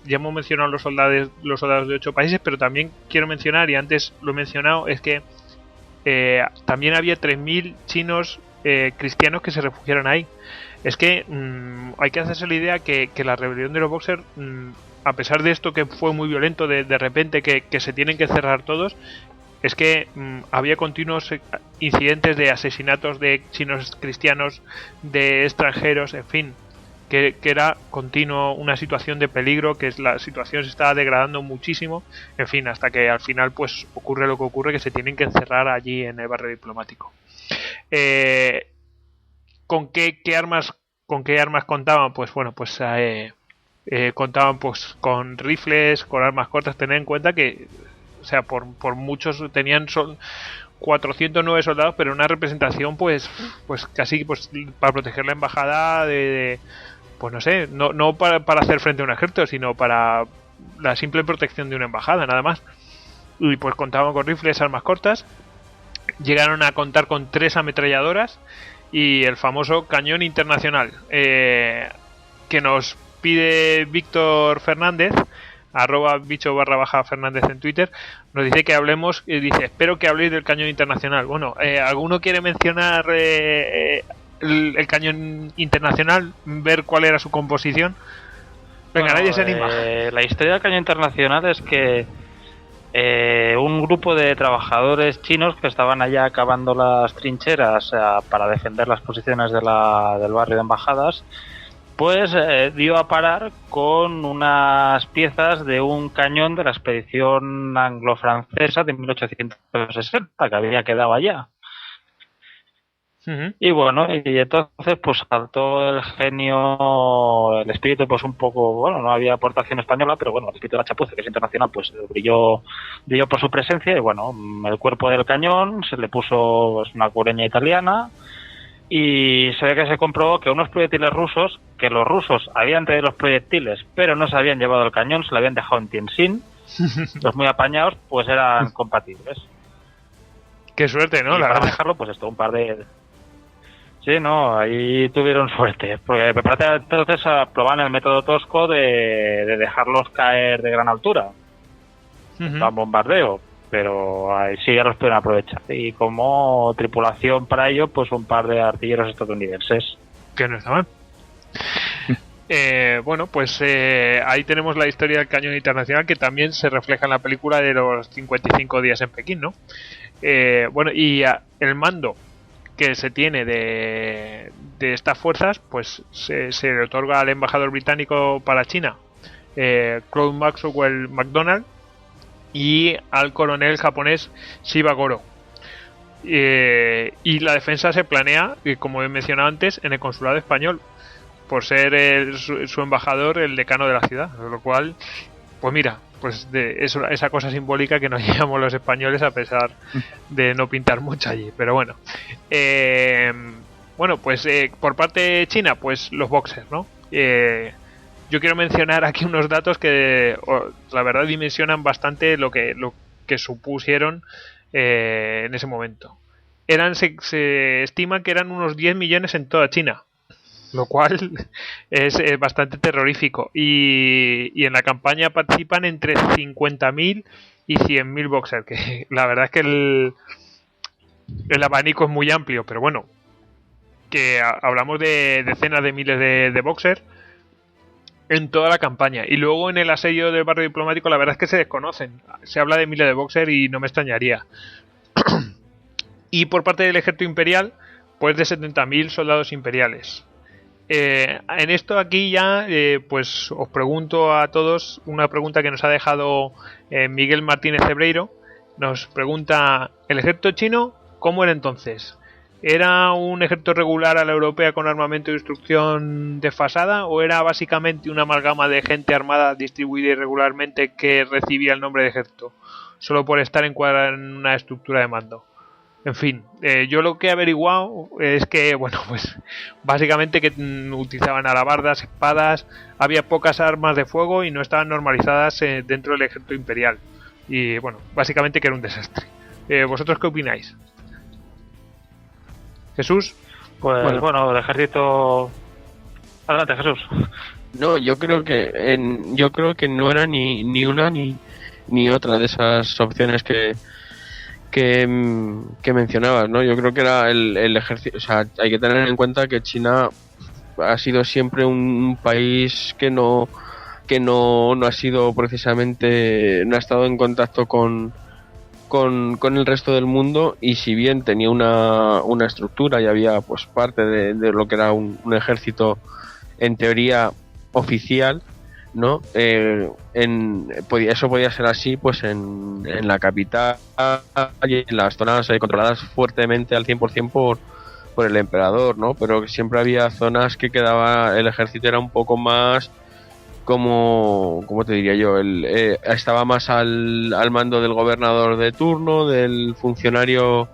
ya hemos mencionado los soldados de 8 países, pero también quiero mencionar, y antes lo he mencionado, es que también había 3.000 chinos cristianos que se refugiaron ahí. Es que hay que hacerse la idea que la rebelión de los Boxers, a pesar de esto que fue muy violento, de repente que se tienen que cerrar todos, es que había continuos incidentes de asesinatos de chinos cristianos, de extranjeros, en fin, que era continuo una situación de peligro, que la situación se estaba degradando muchísimo, en fin, hasta que al final pues ocurre lo que ocurre, que se tienen que encerrar allí en el barrio diplomático. ¿Con qué armas contaban? Pues bueno, pues contaban pues con rifles, con armas cortas. Tened en cuenta que, o sea, por muchos tenían 409 soldados, pero una representación pues casi pues para proteger la embajada pues no sé, no para hacer frente a un ejército, sino para la simple protección de una embajada, nada más. Y pues contaban con rifles, armas cortas. Llegaron a contar con 3 ametralladoras y el famoso cañón internacional, que nos pide Víctor Fernández, @bicho_Fernández en Twitter, nos dice que hablemos, dice, espero que habléis del cañón internacional. Bueno, ¿alguno quiere mencionar el cañón internacional? Ver cuál era su composición. Venga, nadie se anima. La historia del cañón internacional es que un grupo de trabajadores chinos que estaban allá cavando las trincheras para defender las posiciones del barrio de embajadas, pues dio a parar con unas piezas de un cañón de la expedición anglo-francesa de 1860 que había quedado allá. Y bueno, y entonces pues saltó el genio, el espíritu pues un poco, bueno, no había aportación española, pero bueno, el espíritu de la chapuza, que es internacional, pues brilló por su presencia. Y bueno, el cuerpo del cañón se le puso pues, una cureña italiana, y se ve que se comprobó que unos proyectiles rusos, que los rusos habían traído los proyectiles pero no se habían llevado el cañón, se lo habían dejado en Tientsin, los muy apañados, pues eran compatibles. Qué suerte, ¿no? Y para dejarlo, pues esto, un par de... Sí, no, ahí tuvieron suerte, porque me parece entonces probaban el método tosco de dejarlos caer de gran altura, a bombardeo, pero ahí sí ya los pueden aprovechar. Y como tripulación para ello, pues un par de artilleros estadounidenses. Que no está mal. Bueno, pues ahí tenemos la historia del cañón internacional, que también se refleja en la película de los 55 días en Pekín, ¿no? Bueno, y el mando que se tiene de estas fuerzas, pues se le otorga al embajador británico para China, Claude Maxwell MacDonald, y al coronel japonés Shiba Goro. Y la defensa se planea, como he mencionado antes, en el consulado español, por ser su embajador el decano de la ciudad, lo cual, pues mira, pues esa cosa simbólica que nos llevamos los españoles, a pesar de no pintar mucho allí, pero bueno. Bueno, pues por parte de China, pues los boxers, ¿no? Yo quiero mencionar aquí unos datos que la verdad dimensionan bastante lo que supusieron en ese momento. Se estima que eran unos 10 millones en toda China, lo cual es bastante terrorífico. Y en la campaña participan entre 50.000 y 100.000 boxers, que la verdad es que el abanico es muy amplio, pero bueno, que hablamos de decenas de miles de boxers en toda la campaña. Y luego en el asedio del barrio diplomático, la verdad es que se desconocen. Se habla de miles de boxers y no me extrañaría. Y por parte del ejército imperial, pues de 70.000 soldados imperiales. En esto aquí ya, pues os pregunto a todos una pregunta que nos ha dejado Miguel Martínez Cebreiro. Nos pregunta: ¿el ejército chino cómo era entonces? ¿Era un ejército regular a la europea con armamento e instrucción desfasada o era básicamente una amalgama de gente armada distribuida irregularmente que recibía el nombre de ejército, solo por estar encuadrada en una estructura de mando? En fin, yo lo que he averiguado es que, bueno, pues básicamente que utilizaban alabardas, espadas, había pocas armas de fuego y no estaban normalizadas dentro del ejército imperial. Y bueno, básicamente que era un desastre. ¿Vosotros qué opináis? ¿Jesús? Pues bueno, el ejército... Adelante, Jesús. No, yo creo que no era ni una ni otra de esas opciones que mencionabas, ¿no? Yo creo que era el ejército. O sea, hay que tener en cuenta que China ha sido siempre un país que no ha sido precisamente, no ha estado en contacto con el resto del mundo, y si bien tenía una estructura y había pues parte de lo que era un ejército en teoría oficial, ¿no? Eso podía ser así pues en la capital y en las zonas controladas fuertemente al 100% por el emperador, ¿no? Pero siempre había zonas que quedaba, el ejército era un poco más como te diría yo, estaba más al mando del gobernador de turno, del funcionario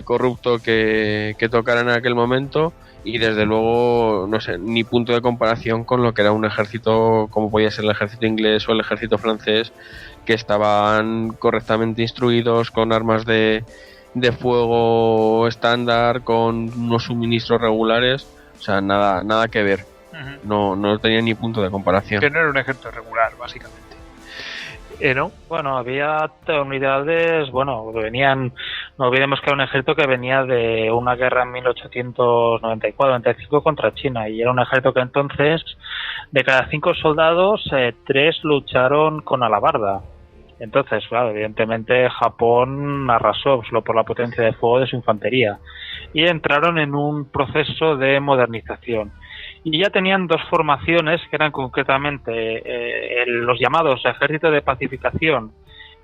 corrupto que tocara en aquel momento, y desde luego, no sé, ni punto de comparación con lo que era un ejército como podía ser el ejército inglés o el ejército francés, que estaban correctamente instruidos, con armas de fuego estándar, con unos suministros regulares. O sea, nada que ver. No tenía ni punto de comparación. Que no era un ejército regular, básicamente. ¿No? Bueno, había unidades, bueno, venían, no olvidemos que era un ejército que venía de una guerra en 1894-95 contra China, y era un ejército que entonces, de cada 5 soldados, 3 lucharon con alabarda. Entonces, claro, evidentemente Japón arrasó solo por la potencia de fuego de su infantería, y entraron en un proceso de modernización. Y ya tenían 2 formaciones, que eran concretamente los llamados Ejército de Pacificación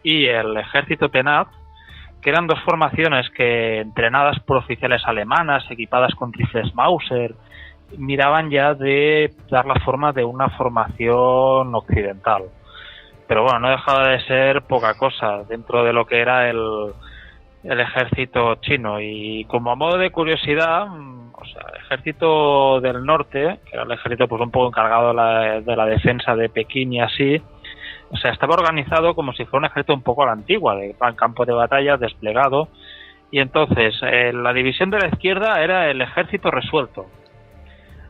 y el Ejército Tenaz, que eran 2 formaciones que, entrenadas por oficiales alemanas, equipadas con rifles Mauser, miraban ya de dar la forma de una formación occidental. Pero bueno, no dejaba de ser poca cosa dentro de lo que era el ejército chino. Y como a modo de curiosidad, o sea, el ejército del norte, que era el ejército pues un poco encargado de la defensa de Pekín y así, o sea, estaba organizado como si fuera un ejército un poco a la antigua, de gran campo de batalla desplegado. Y entonces la división de la izquierda era el ejército resuelto,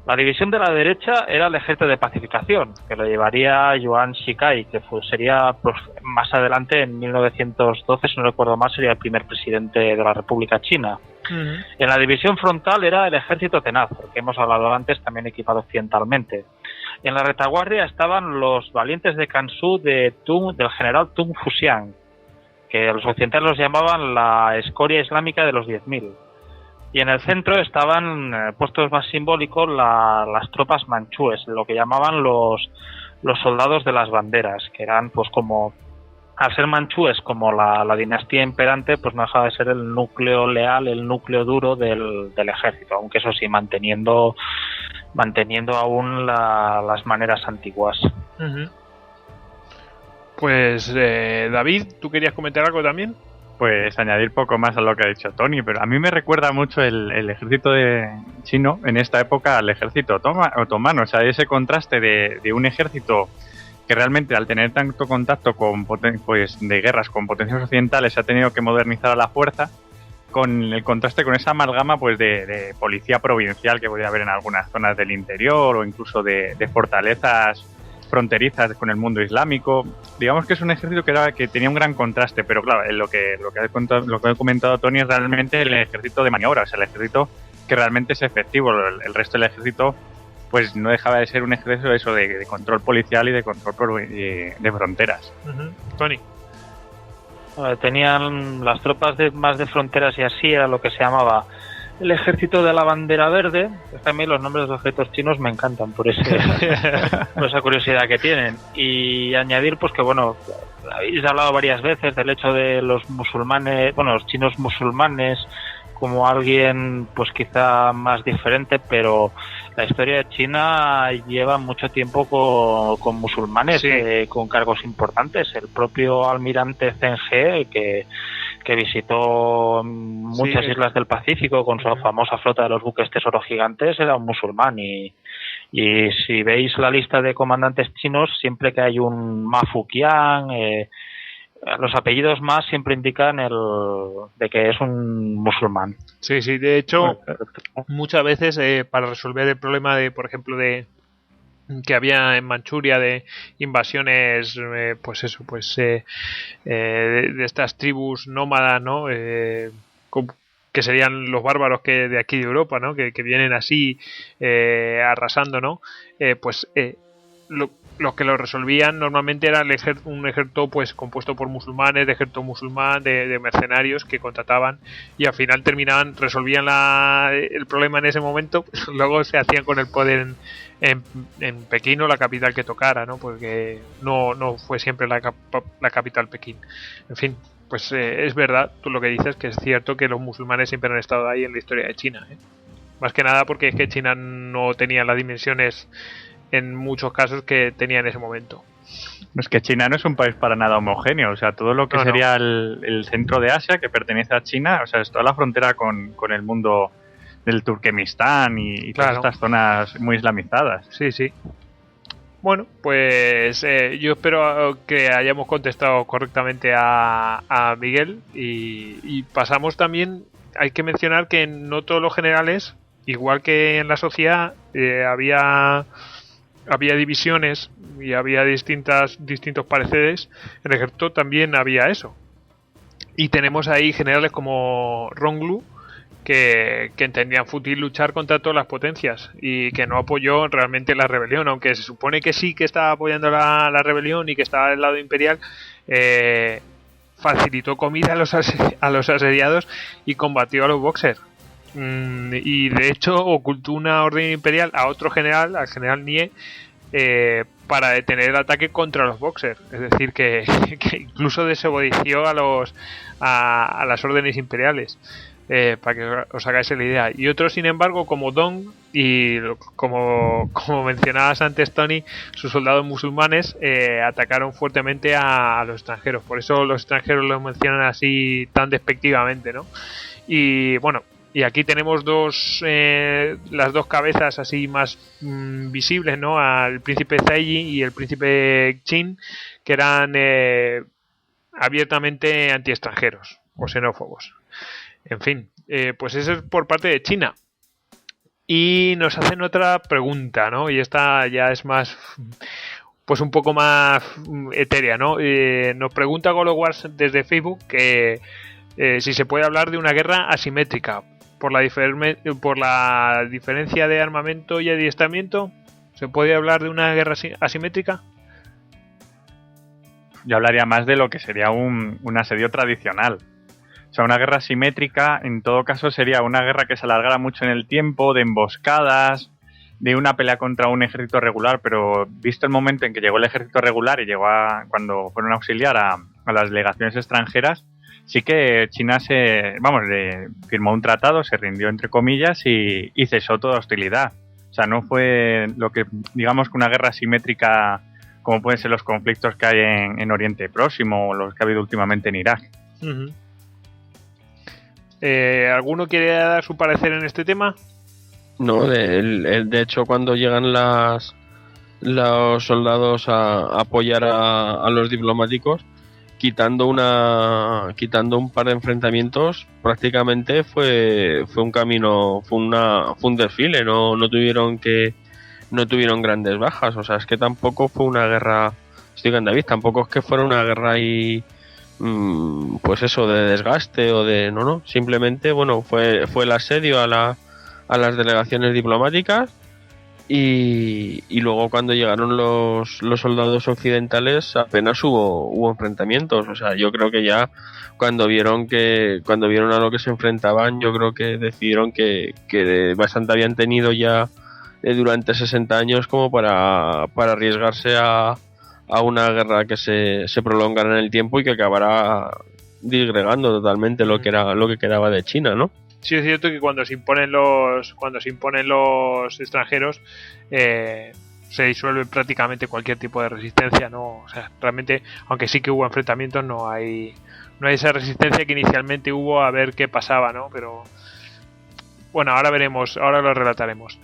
la división de la derecha era el ejército de pacificación, que lo llevaría Yuan Shikai, que sería pues, más adelante, en 1912, si no recuerdo mal, sería el primer presidente de la República China. En la división frontal era el ejército tenaz, que hemos hablado antes, también equipado occidentalmente. En la retaguardia estaban los valientes de Kansu del general Tung Fuxiang, que los occidentales los llamaban la escoria islámica de los 10.000. Y en el centro estaban puestos más simbólicos las tropas manchúes, lo que llamaban los soldados de las banderas, que eran pues como, al ser manchúes como la dinastía imperante, pues no dejaba de ser el núcleo leal, el núcleo duro del ejército, aunque eso sí, manteniendo aún las maneras antiguas. Pues David, ¿tú querías comentar algo también? Pues añadir poco más a lo que ha dicho Tony, pero a mí me recuerda mucho el ejército chino en esta época al ejército otomano, o sea, ese contraste de un ejército que realmente, al tener tanto contacto con de guerras con potencias occidentales, se ha tenido que modernizar a la fuerza, con el contraste con esa amalgama pues de policía provincial que podía haber en algunas zonas del interior, o incluso de fortalezas fronterizas con el mundo islámico. Digamos que es un ejército que tenía un gran contraste, pero claro, lo que ha comentado Tony es realmente el ejército de maniobra, o sea, el ejército que realmente es efectivo. El resto del ejército pues no dejaba de ser un ejército eso de control policial y de control de fronteras. Tony. Tenían las tropas más de fronteras y así, era lo que se llamaba el ejército de la bandera verde. También los nombres de los ejércitos chinos me encantan por esa curiosidad que tienen. Y añadir pues que bueno, habéis hablado varias veces del hecho de los musulmanes, bueno, los chinos musulmanes como alguien pues quizá más diferente, pero la historia de China lleva mucho tiempo con musulmanes, Sí. con cargos importantes. El propio almirante Zheng He, que visitó muchas Sí. islas del Pacífico con su famosa flota de los buques tesoro gigantes, era un musulmán. Y si veis la lista de comandantes chinos, siempre que hay un Ma Fuqian, los apellidos más siempre indican de que es un musulmán. Sí, sí, de hecho, muchas veces para resolver el problema de, por ejemplo, de que había en Manchuria de invasiones, pues eso, pues de estas tribus nómadas, ¿no? Que serían los bárbaros que de aquí de Europa, ¿no? Que vienen así arrasando, ¿no? Los que lo resolvían normalmente era un ejército pues compuesto por musulmanes, de ejército musulmán, de mercenarios que contrataban y al final resolvían el problema en ese momento, pues luego se hacían con el poder en Pekín o la capital que tocara, ¿no? Porque no fue siempre la capital Pekín. En fin, pues es verdad, tú lo que dices, que es cierto que los musulmanes siempre han estado ahí en la historia de China, ¿eh? Más que nada porque es que China no tenía las dimensiones en muchos casos que tenía en ese momento. Es que China no es un país para nada homogéneo, o sea, todo lo que sería el centro de Asia, que pertenece a China, o sea, es toda la frontera con el mundo del Turkmenistán y todas estas zonas muy islamizadas. Sí, sí. Bueno, pues yo espero que hayamos contestado correctamente a Miguel y pasamos también, hay que mencionar que no todos los generales, igual que en la sociedad, había divisiones y había distintos pareceres. En el ejército también había eso. Y tenemos ahí generales como Ronglu, que entendían fútil luchar contra todas las potencias y que no apoyó realmente la rebelión, aunque se supone que sí que estaba apoyando la rebelión y que estaba del lado imperial. Facilitó comida a los asediados y combatió a los boxers. Y de hecho ocultó una orden imperial a otro general, al general Nie, para detener el ataque contra los boxers. Es decir, que incluso desobedeció a las órdenes imperiales, para que os hagáis la idea. Y otros, sin embargo, como Dong y como mencionabas antes, Tony, sus soldados musulmanes atacaron fuertemente a los extranjeros. Por eso los extranjeros los mencionan así tan despectivamente, ¿no? Y bueno, y aquí tenemos las dos cabezas así más visibles, ¿no? Al príncipe Zaiji y el príncipe Qin, que eran abiertamente anti-extranjeros o xenófobos. En fin, pues eso es por parte de China. Y nos hacen otra pregunta, ¿no? Y esta ya es más, pues un poco más etérea, ¿no? Nos pregunta GoloWars desde Facebook que si se puede hablar de una guerra asimétrica por la diferencia de armamento y adiestramiento. ¿Se puede hablar de una guerra asimétrica? Yo hablaría más de lo que sería un asedio tradicional. O sea, una guerra asimétrica, en todo caso, sería una guerra que se alargara mucho en el tiempo, de emboscadas, de una pelea contra un ejército regular, pero visto el momento en que llegó el ejército regular y llegó cuando fueron a auxiliar a las delegaciones extranjeras, sí que China firmó un tratado, se rindió entre comillas y cesó toda hostilidad. O sea, no fue lo que, digamos, que una guerra asimétrica como pueden ser los conflictos que hay en Oriente Próximo o los que ha habido últimamente en Irak. Uh-huh. ¿Alguno quiere dar su parecer en este tema? No, de hecho, cuando llegan los soldados a apoyar a los diplomáticos, quitando un par de enfrentamientos, prácticamente fue un camino, fue un desfile, no tuvieron grandes bajas. O sea, es que tampoco fue una guerra, estoy con David, tampoco es que fuera una guerra ahí, pues eso, de desgaste o de no, simplemente, bueno, fue el asedio a las delegaciones diplomáticas. Y luego cuando llegaron los soldados occidentales apenas hubo enfrentamientos. O sea, yo creo que ya cuando vieron a lo que se enfrentaban, yo creo que decidieron que bastante habían tenido ya durante 60 años como para arriesgarse a una guerra que se prolongara en el tiempo y que acabara disgregando totalmente lo que quedaba de China, ¿no? sí es cierto que cuando se imponen los extranjeros, se disuelve prácticamente cualquier tipo de resistencia, ¿no? O sea, realmente, aunque sí que hubo enfrentamientos, no hay esa resistencia que inicialmente hubo, a ver qué pasaba, ¿no? Pero bueno, ahora veremos, ahora lo relataremos.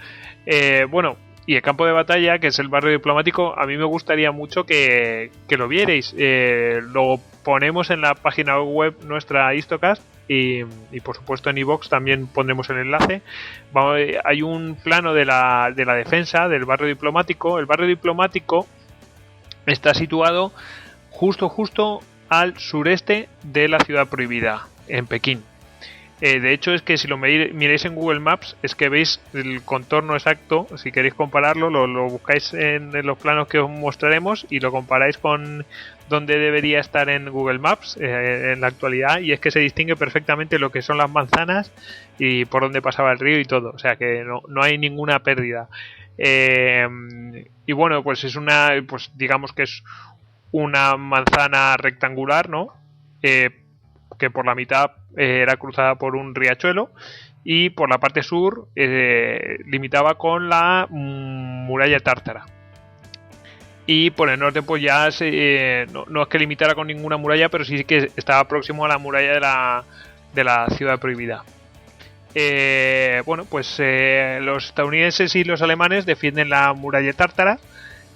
Bueno, y el campo de batalla, que es el barrio diplomático, a mí me gustaría mucho que lo vierais. Lo ponemos en la página web nuestra Histocast y por supuesto en iVoox también pondremos el enlace. Hay un plano de la defensa del barrio diplomático. El barrio diplomático está situado justo al sureste de la ciudad prohibida, en Pekín. De hecho, es que si lo miráis en Google Maps, es que veis el contorno exacto. Si queréis compararlo, lo buscáis en los planos que os mostraremos y lo comparáis con donde debería estar en Google Maps en la actualidad, y es que se distingue perfectamente lo que son las manzanas y por dónde pasaba el río y todo. O sea que no hay ninguna pérdida. Y bueno, pues pues digamos que es una manzana rectangular, ¿no? Que por la mitad era cruzada por un riachuelo y por la parte sur limitaba con la muralla tártara. Y por el norte pues ya no es que limitara con ninguna muralla, pero sí que estaba próximo a la muralla de la ciudad prohibida. Bueno, pues los estadounidenses y los alemanes defienden la muralla tártara,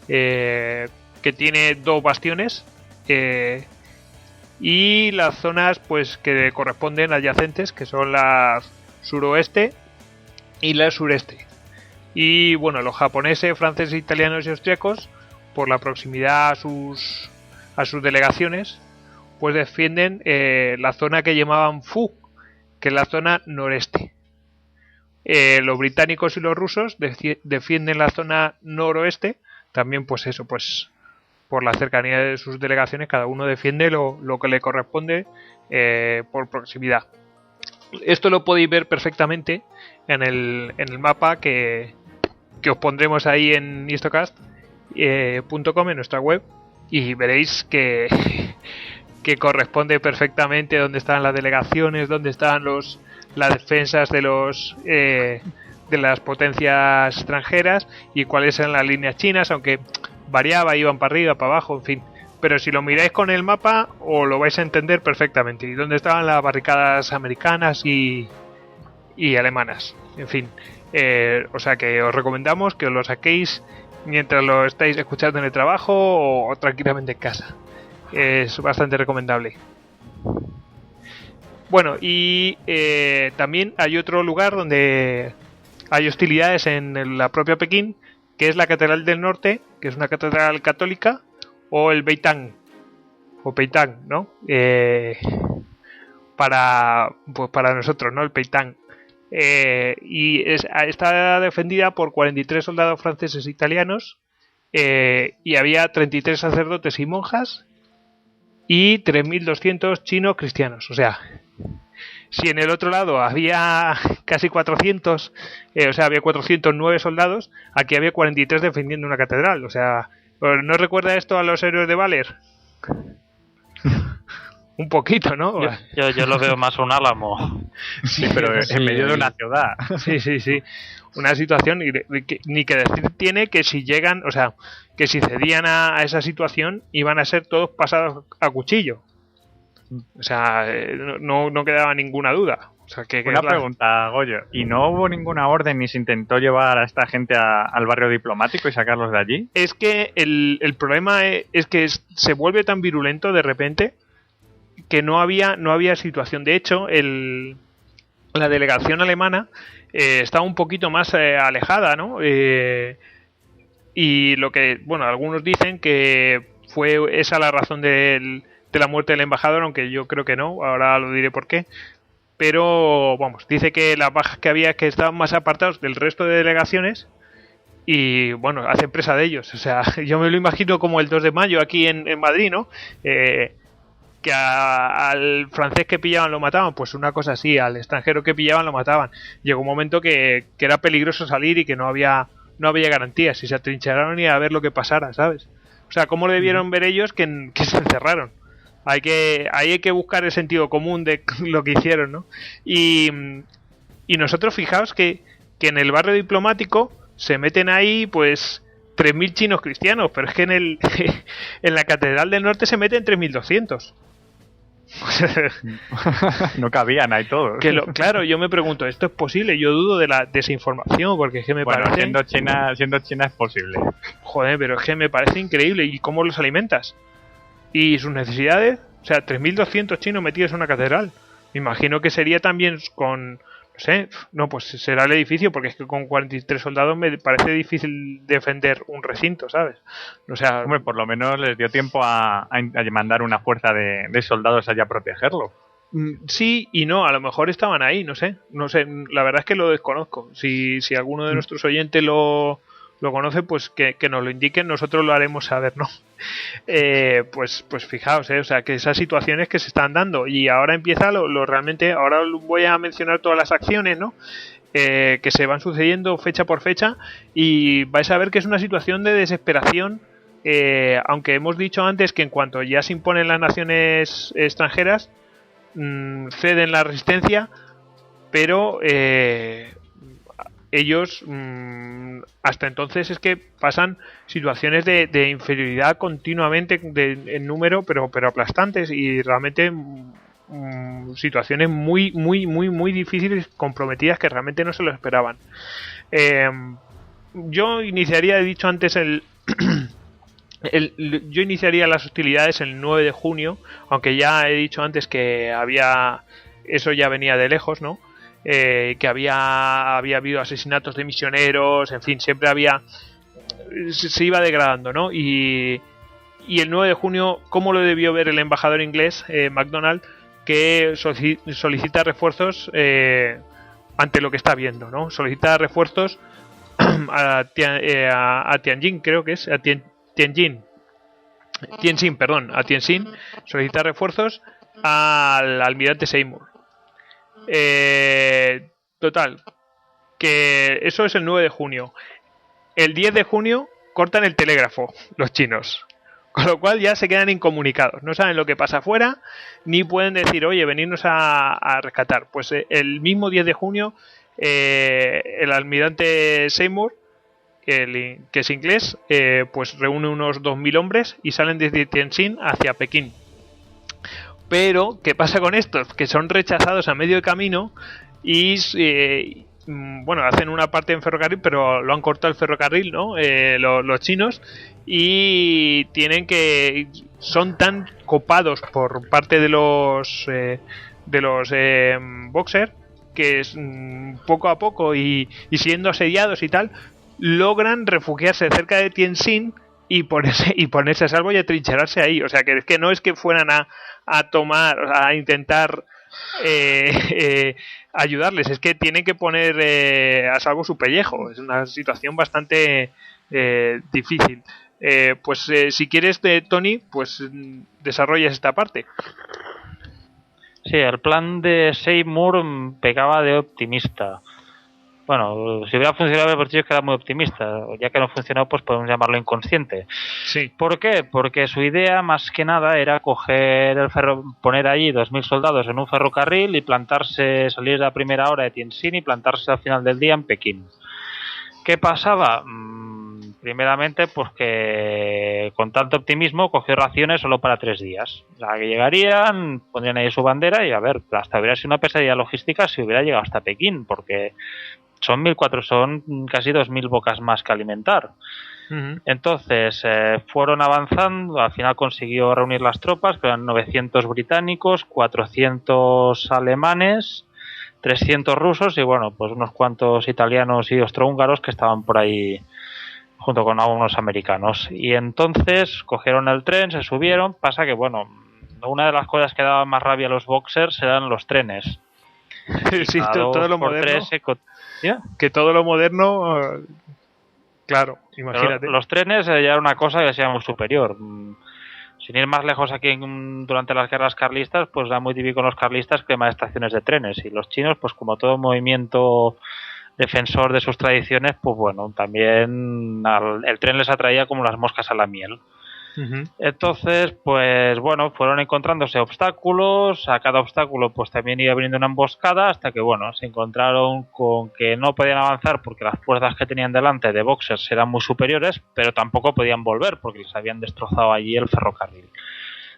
que tiene 2 bastiones, y las zonas pues que corresponden adyacentes, que son las suroeste y la sureste. Y bueno, los japoneses, franceses, italianos y austriacos, por la proximidad a sus delegaciones, pues defienden la zona que llamaban Fu, que es la zona noreste. Los británicos y los rusos defienden la zona noroeste, también pues eso, pues por la cercanía de sus delegaciones, cada uno defiende lo que le corresponde por proximidad. Esto lo podéis ver perfectamente en el mapa que os pondremos ahí en histocast.com, en nuestra web, y veréis que corresponde perfectamente dónde están las delegaciones, dónde están las defensas de las potencias extranjeras y cuáles eran las líneas chinas, aunque variaba, iban para arriba, para abajo, en fin. Pero si lo miráis con el mapa, os lo vais a entender perfectamente. Y dónde estaban las barricadas americanas y alemanas. En fin. O sea que os recomendamos que os lo saquéis mientras lo estáis escuchando en el trabajo o tranquilamente en casa. Es bastante recomendable. Bueno, y también hay otro lugar donde hay hostilidades en la propia Pekín, que es la Catedral del Norte, que es una catedral católica, o el Beitang, o Peitang, ¿no? Para nosotros, ¿no? El Peitang. Y está defendida por 43 soldados franceses e italianos, y había 33 sacerdotes y monjas, y 3.200 chinos cristianos. O sea, si en el otro lado había casi 400, o sea, había 409 soldados, aquí había 43 defendiendo una catedral. O sea, ¿no recuerda esto a los héroes de Valer? Un poquito, ¿no? Yo lo veo más un álamo. Sí, pero en medio de una ciudad. Sí. Una situación, ni que decir tiene que si llegan, o sea, que si cedían a esa situación, iban a ser todos pasados a cuchillo. O sea, no quedaba ninguna duda. O sea, una pregunta, Goyo. ¿Y no hubo ninguna orden ni se intentó llevar a esta gente al barrio diplomático y sacarlos de allí? Es que el problema es que se vuelve tan virulento de repente que no había situación. De hecho, la delegación alemana estaba un poquito más alejada, ¿no? Y lo que, bueno, algunos dicen que fue esa la razón de la muerte del embajador, aunque yo creo que no, ahora lo diré por qué. Pero, vamos, dice que las bajas que había que estaban más apartados del resto de delegaciones y, bueno, hacen presa de ellos. O sea, yo me lo imagino como el 2 de mayo aquí en Madrid, ¿no? Que al francés que pillaban lo mataban, pues una cosa así, al extranjero que pillaban lo mataban. Llegó un momento que era peligroso salir y que no había garantías, y se atrincheraron y a ver lo que pasara, ¿sabes? O sea, ¿cómo debieron ver ellos que se encerraron? Hay que buscar el sentido común de lo que hicieron, ¿no? Y Y nosotros, fijaos que en el barrio diplomático se meten ahí, pues, 3.000 chinos cristianos, pero es que en la Catedral del Norte se meten 3.200. No cabían ahí todos. Claro, yo me pregunto, ¿esto es posible? Yo dudo de esa información, porque es que me parece... siendo China es posible. Joder, pero es que me parece increíble. ¿Y cómo los alimentas? ¿Y sus necesidades? O sea, 3.200 chinos metidos en una catedral. Me imagino que sería también con... No sé, pues será el edificio, porque es que con 43 soldados me parece difícil defender un recinto, ¿sabes? O sea... Hombre, por lo menos les dio tiempo a mandar una fuerza de soldados allá a protegerlo. Sí y no, a lo mejor estaban ahí, no sé, la verdad es que lo desconozco. Si alguno de nuestros oyentes lo conoce, pues que nos lo indiquen, nosotros lo haremos saber, ¿no? Pues fijaos, o sea, que esas situaciones que se están dando, y ahora empieza realmente, ahora voy a mencionar todas las acciones, ¿no? Que se van sucediendo fecha por fecha, y vais a ver que es una situación de desesperación, aunque hemos dicho antes que en cuanto ya se imponen las naciones extranjeras, ceden la resistencia, pero ellos hasta entonces es que pasan situaciones de inferioridad continuamente en número, pero aplastantes, y realmente situaciones muy muy muy muy difíciles, comprometidas, que realmente no se lo esperaban. Yo iniciaría, he dicho antes, yo iniciaría las hostilidades el 9 de junio, aunque ya he dicho antes que eso ya venía de lejos, ¿no? Que había habido asesinatos de misioneros, en fin, siempre se iba degradando, ¿no? Y el 9 de junio, ¿cómo lo debió ver el embajador inglés, MacDonald, que solicita refuerzos ante lo que está viendo, ¿no? Solicita refuerzos a Tianjin, creo que es, a Tianjin, solicita refuerzos al almirante Seymour. Total, que eso es el 9 de junio. El 10 de junio cortan el telégrafo los chinos, con lo cual ya se quedan incomunicados, no saben lo que pasa afuera, ni pueden decir, oye, venirnos a rescatar. Pues el mismo 10 de junio el almirante Seymour, que es inglés, pues reúne unos 2.000 hombres y salen desde Tianjin hacia Pekín. Pero, ¿qué pasa con estos? Que son rechazados a medio camino y, hacen una parte en ferrocarril, pero lo han cortado el ferrocarril, ¿no? Los chinos, y son tan copados por parte de los Boxer, que poco a poco y siendo asediados y tal, logran refugiarse cerca de Tianjin y ponerse a salvo y a trincherarse ahí. O sea, que es que no es que fueran a intentar ayudarles, es que tienen que poner a salvo su pellejo. Es una situación bastante difícil. Si quieres, Tony, pues desarrollas esta parte. Sí, el plan de Seymour pegaba de optimista. Bueno, si hubiera funcionado, el es que era muy optimista. Ya que no funcionó, pues podemos llamarlo inconsciente. Sí. ¿Por qué? Porque su idea, más que nada, era poner allí 2.000 soldados en un ferrocarril y salir a primera hora de Tianjin y plantarse al final del día en Pekín. ¿Qué pasaba? Primeramente, pues que con tanto optimismo cogió raciones solo para 3 días. O sea, que llegarían, pondrían ahí su bandera y, a ver, hasta hubiera sido una pesadilla logística si hubiera llegado hasta Pekín, porque son casi 2.000 bocas más que alimentar. Uh-huh. Entonces fueron avanzando, al final consiguió reunir las tropas, que eran 900 británicos, 400 alemanes, 300 rusos y pues unos cuantos italianos y austrohúngaros que estaban por ahí junto con algunos americanos. Y entonces cogieron el tren, se subieron. Pasa que una de las cosas que daba más rabia a los boxers eran los trenes. Sí, todo lo moderno. Que todo lo moderno, claro, imagínate. Los trenes ya era una cosa que sea muy superior. Sin ir más lejos, aquí durante las guerras carlistas, pues era muy típico en los carlistas que más estaciones de trenes. Y los chinos, pues como todo movimiento defensor de sus tradiciones, pues también el tren les atraía como las moscas a la miel. Entonces, pues bueno, fueron encontrándose obstáculos, a cada obstáculo pues también iba viniendo una emboscada, hasta que bueno, se encontraron con que no podían avanzar porque las fuerzas que tenían delante de boxers eran muy superiores, pero tampoco podían volver porque les habían destrozado allí el ferrocarril.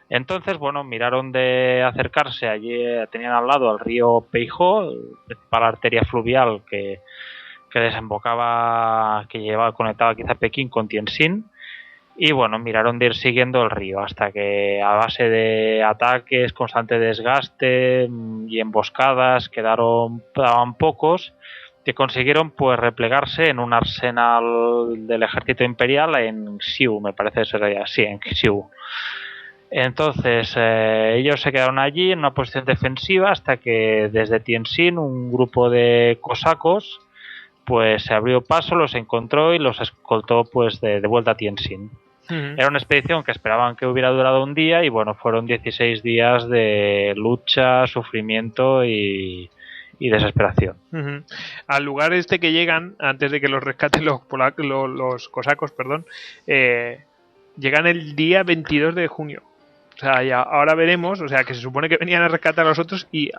Entonces, bueno, miraron de acercarse, allí tenían al lado el río Peijó, la principal arteria fluvial que desembocaba, que conectaba quizá Pekín con Tientsin. Y bueno, miraron de ir siguiendo el río hasta que a base de ataques, constante desgaste y emboscadas quedaban pocos, que consiguieron pues replegarse en un arsenal del ejército imperial en Xiu, me parece ser ya, sí, en Xiu. Entonces ellos se quedaron allí en una posición defensiva hasta que desde Tientsin un grupo de cosacos pues se abrió paso, los encontró y los escoltó pues de vuelta a Tientsin. Era una expedición que esperaban que hubiera durado un día y bueno, fueron 16 días de lucha, sufrimiento y desesperación. Al lugar este que llegan, antes de que los rescaten los cosacos, llegan el día 22 de junio. O sea, ya ahora veremos, o sea, que se supone que venían a rescatar a los otros y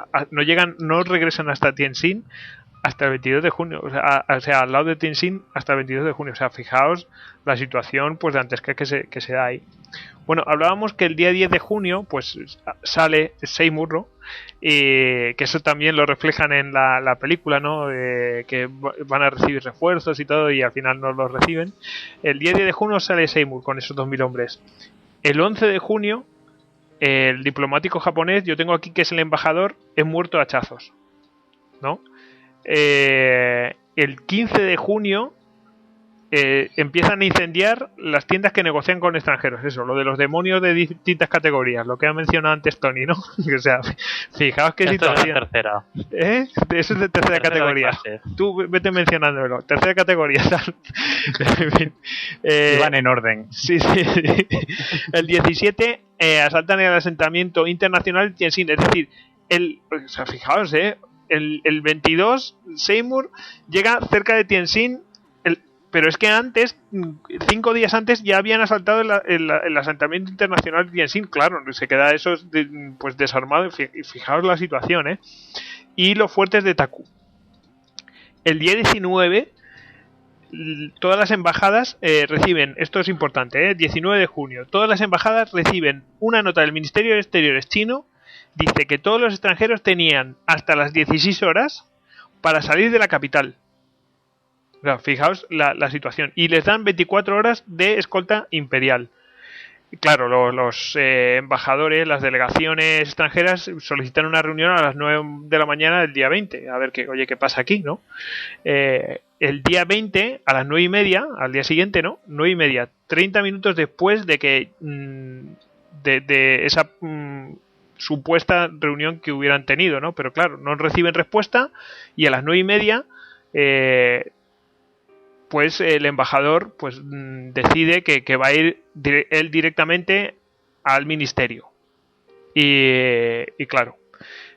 no regresan hasta Tientsin hasta el 22 de junio, o sea, al lado de Tientsin hasta el 22 de junio. O sea, fijaos la situación pues de antes que se da ahí. Bueno, hablábamos que el día 10 de junio pues sale Seymour, ¿no? Que eso también lo reflejan en la película, ¿no? Que van a recibir refuerzos y todo y al final no los reciben. El día 10 de junio sale Seymour con esos 2000 hombres. El 11 de junio el diplomático japonés, yo tengo aquí que es el embajador, es muerto a hachazos, ¿no? El 15 de junio empiezan a incendiar las tiendas que negocian con extranjeros. Eso, lo de los demonios de distintas categorías, lo que ha mencionado antes Tony, ¿no? O sea, fijaos qué situación. Es de tercera. Eso es de tercera categoría. Tú vete mencionándolo. Tercera categoría, tal. En fin, van en orden. Sí. El 17 asaltan el asentamiento internacional de Tientsin. Es decir, o sea, fijaos, el 22 Seymour llega cerca de Tientsin, pero es que antes, 5 días antes, ya habían asaltado el asentamiento internacional de Tientsin. Claro, se queda eso pues desarmado. Fijaos la situación, y los fuertes de Taku. El día 19 todas las embajadas reciben, esto es importante, 19 de junio, todas las embajadas reciben una nota del Ministerio de Exteriores chino. Dice que todos los extranjeros tenían hasta las 16 horas para salir de la capital. O sea, fijaos la situación. Y les dan 24 horas de escolta imperial. Claro, los embajadores, las delegaciones extranjeras solicitan una reunión a las 9 de la mañana del día 20. A ver qué pasa aquí, ¿no? El día 20, a las 9:30, al día siguiente, ¿no? 9:30, 30 minutos después de que de esa supuesta reunión que hubieran tenido, ¿no? Pero claro, no reciben respuesta y a las 9:30 pues el embajador pues decide que va a ir él directamente al ministerio y claro,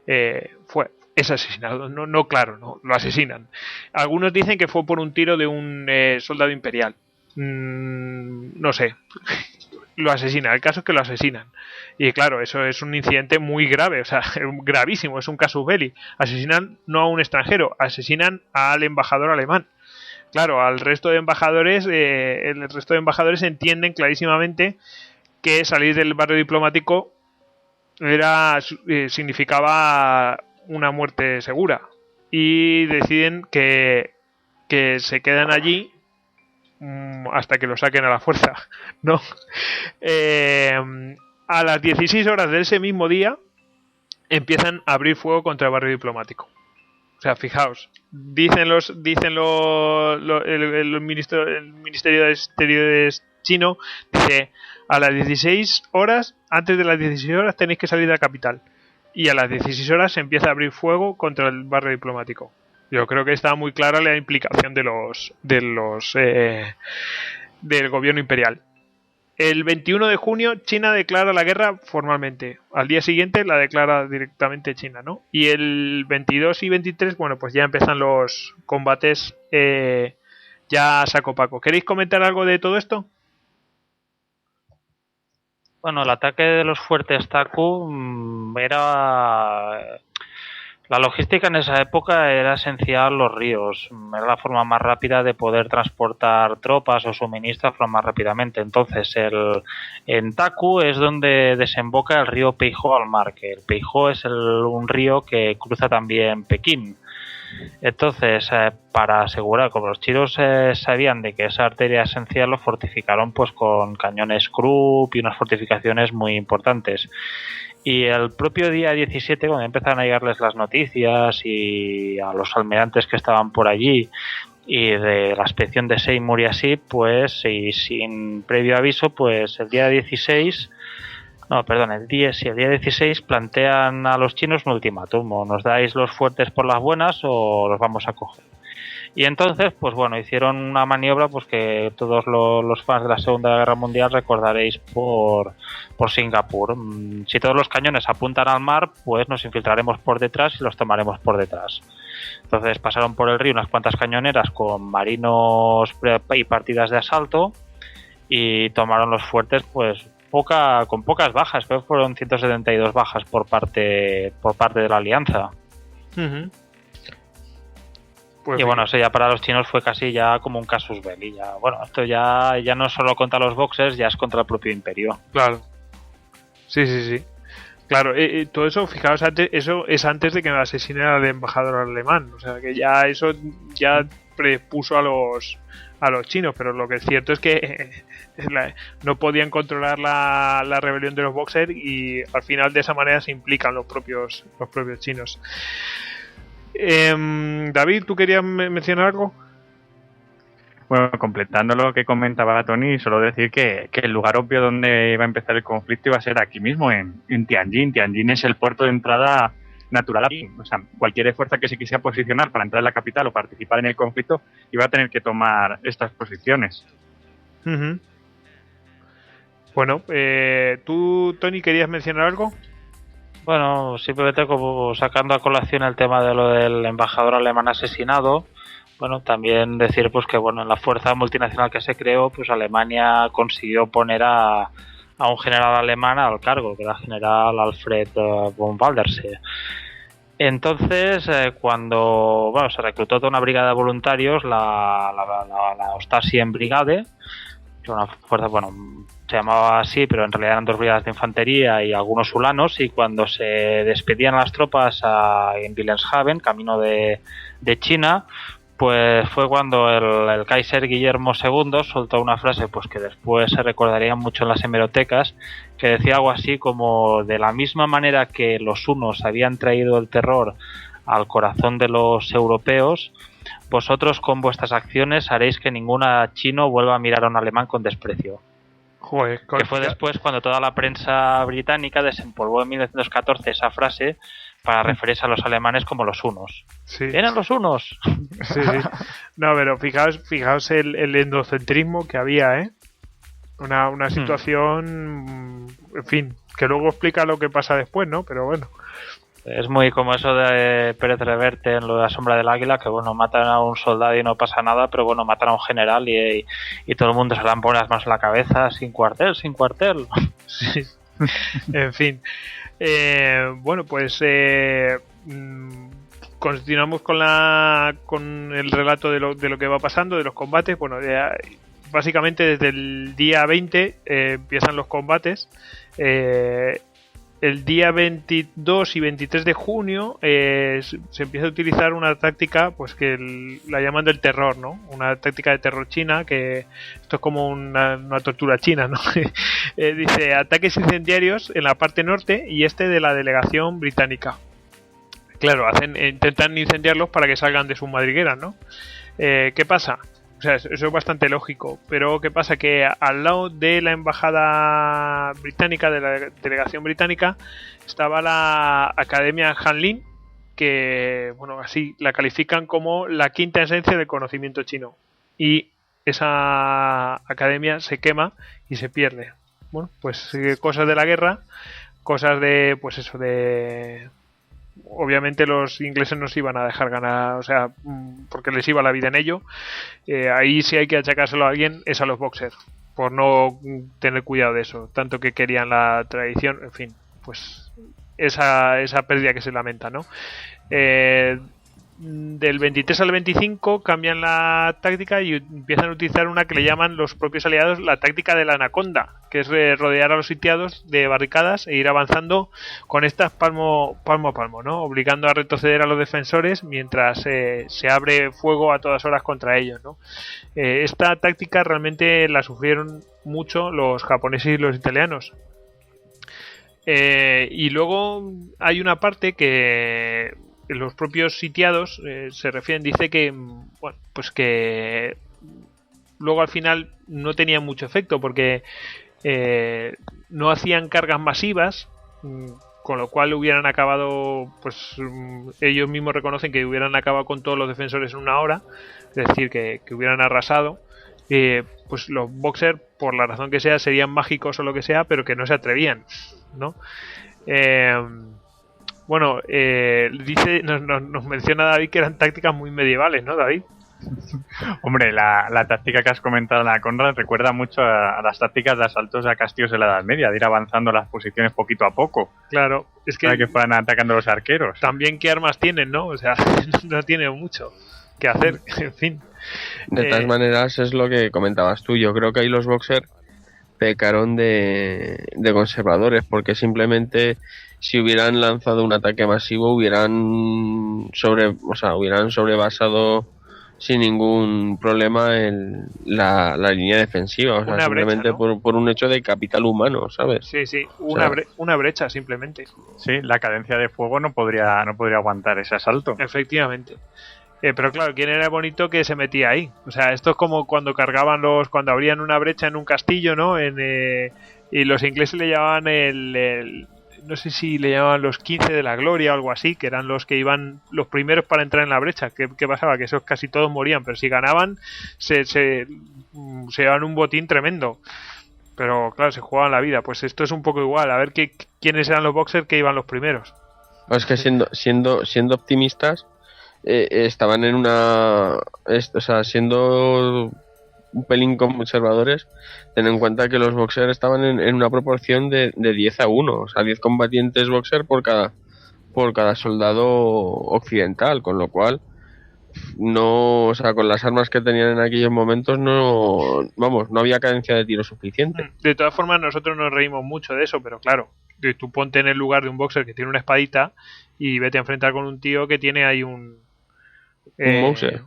es asesinado, no, lo asesinan. Algunos dicen que fue por un tiro de un soldado imperial, no sé. Lo asesinan, el caso es que lo asesinan. Y claro, eso es un incidente muy grave, o sea, gravísimo, es un casus belli. Asesinan no a un extranjero, asesinan al embajador alemán. Claro, al resto de embajadores, el resto de embajadores entienden clarísimamente que salir del barrio diplomático significaba una muerte segura. Y deciden que se quedan allí hasta que lo saquen a la fuerza, ¿no? A las 16 horas de ese mismo día empiezan a abrir fuego contra el barrio diplomático. O sea, fijaos, el Ministerio de Exteriores chino dice a las 16 horas, antes de las 16 horas tenéis que salir de la capital. Y a las 16 horas se empieza a abrir fuego contra el barrio diplomático. Yo creo que está muy clara la implicación del gobierno imperial. El 21 de junio China declara la guerra formalmente. Al día siguiente la declara directamente China, ¿no? Y el 22 y 23, bueno, pues ya empiezan los combates ya a saco paco. ¿Queréis comentar algo de todo esto? Bueno, el ataque de los fuertes Taku era... La logística en esa época era esencial los ríos. Era la forma más rápida de poder transportar tropas o suministros más rápidamente. Entonces, en Taku es donde desemboca el río Peijó al mar, que el Peijó es un río que cruza también Pekín. Entonces, para asegurar, como los chinos sabían de que esa arteria esencial, lo fortificaron pues con cañones Krupp y unas fortificaciones muy importantes. Y el propio día 17, cuando empezaron a llegarles las noticias y a los almirantes que estaban por allí y de la expedición de Seymour y así, pues y sin previo aviso, pues el día 16... No, perdón, el día 16 plantean a los chinos un ultimátum: o nos dais los fuertes por las buenas o los vamos a coger. Y entonces, pues bueno, hicieron una maniobra pues que todos los fans de la Segunda Guerra Mundial recordaréis por Singapur. Si todos los cañones apuntan al mar, pues nos infiltraremos por detrás y los tomaremos por detrás. Entonces pasaron por el río unas cuantas cañoneras con marinos y partidas de asalto y tomaron los fuertes pues con pocas bajas. Creo que fueron 172 bajas por parte de la alianza. Uh-huh. Pues y bueno, eso ya para los chinos fue casi ya como un casus belli. Bueno, esto ya no es solo contra los boxers, ya es contra el propio imperio. Claro. Sí. Claro, todo eso, fijaos, eso es antes de que me asesinen al embajador alemán. O sea, que ya eso ya prepuso a los chinos, pero lo que es cierto es que no podían controlar la rebelión de los boxers y al final de esa manera se implican los propios chinos. David, ¿tú querías mencionar algo? Bueno, completando lo que comentaba Tony, solo decir que el lugar obvio donde iba a empezar el conflicto iba a ser aquí mismo, en Tianjin. Tianjin es el puerto de entrada natural. O sea, cualquier fuerza que se quisiera posicionar para entrar en la capital o participar en el conflicto iba a tener que tomar estas posiciones. Uh-huh. Bueno, ¿tú, Tony, querías mencionar algo? Bueno, simplemente como sacando a colación el tema de lo del embajador alemán asesinado. Bueno, también decir pues que bueno, en la fuerza multinacional que se creó, pues Alemania consiguió poner a un general alemán al cargo, que era el general Alfred von Waldersee. Entonces, cuando se reclutó toda una brigada de voluntarios, la Ostasien Brigade, que una fuerza, se llamaba así, pero en realidad eran 2 brigadas de infantería y algunos ulanos, y cuando se despedían las tropas en Wilhelmshaven, camino de China, pues fue cuando el Kaiser Guillermo II soltó una frase pues que después se recordaría mucho en las hemerotecas, que decía algo así como: de la misma manera que los hunos habían traído el terror al corazón de los europeos, vosotros con vuestras acciones haréis que ningún chino vuelva a mirar a un alemán con desprecio. Joder, que fue después cuando toda la prensa británica desempolvó en 1914 esa frase para referirse a los alemanes como los hunos. Sí. ¿Eran los hunos? Sí. No, pero fijaos el endocentrismo que había, una situación, en fin, que luego explica lo que pasa después, ¿no? Pero bueno. Es muy como eso de Pérez Reverte en lo de La sombra del águila, que matan a un soldado y no pasa nada, pero matan a un general y todo el mundo se le pone las manos en la cabeza, sin cuartel. Sí. En fin. Bueno, pues continuamos con el relato de lo que va pasando, de los combates. Bueno, básicamente desde el día 20 empiezan los combates. El día 22 y 23 de junio se empieza a utilizar una táctica pues que la llaman del terror, ¿no? Una táctica de terror china, que esto es como una tortura china, ¿no? Dice: ataques incendiarios en la parte norte y este de la delegación británica. Claro, intentan incendiarlos para que salgan de sus madrigueras, ¿no? ¿Qué pasa? O sea, eso es bastante lógico, pero ¿qué pasa? Que al lado de la embajada británica, de la delegación británica, estaba la Academia Hanlin, que, así la califican como la quinta esencia del conocimiento chino. Y esa academia se quema y se pierde. Bueno, pues cosas de la guerra, cosas de, pues eso, de... Obviamente los ingleses no se iban a dejar ganar, o sea, porque les iba la vida en ello. Ahí sí hay que achacárselo a alguien, es a los boxers. por no tener cuidado de eso, tanto que querían la tradición, en fin, pues esa pérdida que se lamenta, ¿no? Del 23 al 25 cambian la táctica y empiezan a utilizar una que le llaman los propios aliados la táctica de la anaconda, que es rodear a los sitiados de barricadas e ir avanzando con estas palmo a palmo, ¿no? Obligando a retroceder a los defensores mientras se abre fuego a todas horas contra ellos, ¿no? Esta táctica realmente la sufrieron mucho los japoneses y los italianos. Y luego hay una parte que los propios sitiados se refieren, dice que, bueno, pues que luego al final no tenía mucho efecto porque no hacían cargas masivas, con lo cual hubieran acabado, pues ellos mismos reconocen que hubieran acabado con todos los defensores en una hora, es decir, que hubieran arrasado. Pues los boxers, por la razón que sea, serían mágicos o lo que sea, pero que no se atrevían, ¿no? Bueno, dice, nos menciona David que eran tácticas muy medievales, ¿no, David? Hombre, la táctica que has comentado en la Conrad recuerda mucho a las tácticas de asaltos a castillos de la Edad Media, de ir avanzando las posiciones poquito a poco. Claro, es que... Para que fueran atacando a los arqueros. También qué armas tienen, ¿no? O sea, no tiene mucho que hacer, en fin. De todas maneras, es lo que comentabas tú. Yo creo que ahí los boxers pecaron de conservadores, porque simplemente si hubieran lanzado un ataque masivo hubieran sobrepasado sin ningún problema la línea defensiva, o sea, simplemente brecha, ¿no? por un hecho de capital humano, ¿sabes? Sí, una brecha simplemente. Sí, la cadencia de fuego no podría aguantar ese asalto. Efectivamente. Pero claro, ¿quién era bonito que se metía ahí? O sea, esto es como cuando cuando abrían una brecha en un castillo, ¿no? Y los ingleses le llamaban no sé si le llamaban los 15 de la gloria o algo así, que eran los que iban los primeros para entrar en la brecha. ¿Qué pasaba? Que esos casi todos morían, pero si ganaban se llevaban un botín tremendo. Pero claro, se jugaban la vida. Pues esto es un poco igual. A ver quiénes eran los boxers que iban los primeros. Es que siendo optimistas, estaban en siendo un pelín conservadores, ten en cuenta que los boxers estaban en una proporción de 10 a 1, o sea, 10 combatientes boxer por cada soldado occidental, con lo cual no, o sea, con las armas que tenían en aquellos momentos no había cadencia de tiro suficiente. De todas formas, nosotros nos reímos mucho de eso, pero claro, tú ponte en el lugar de un boxer que tiene una espadita y vete a enfrentar con un tío que tiene ahí un Mauser.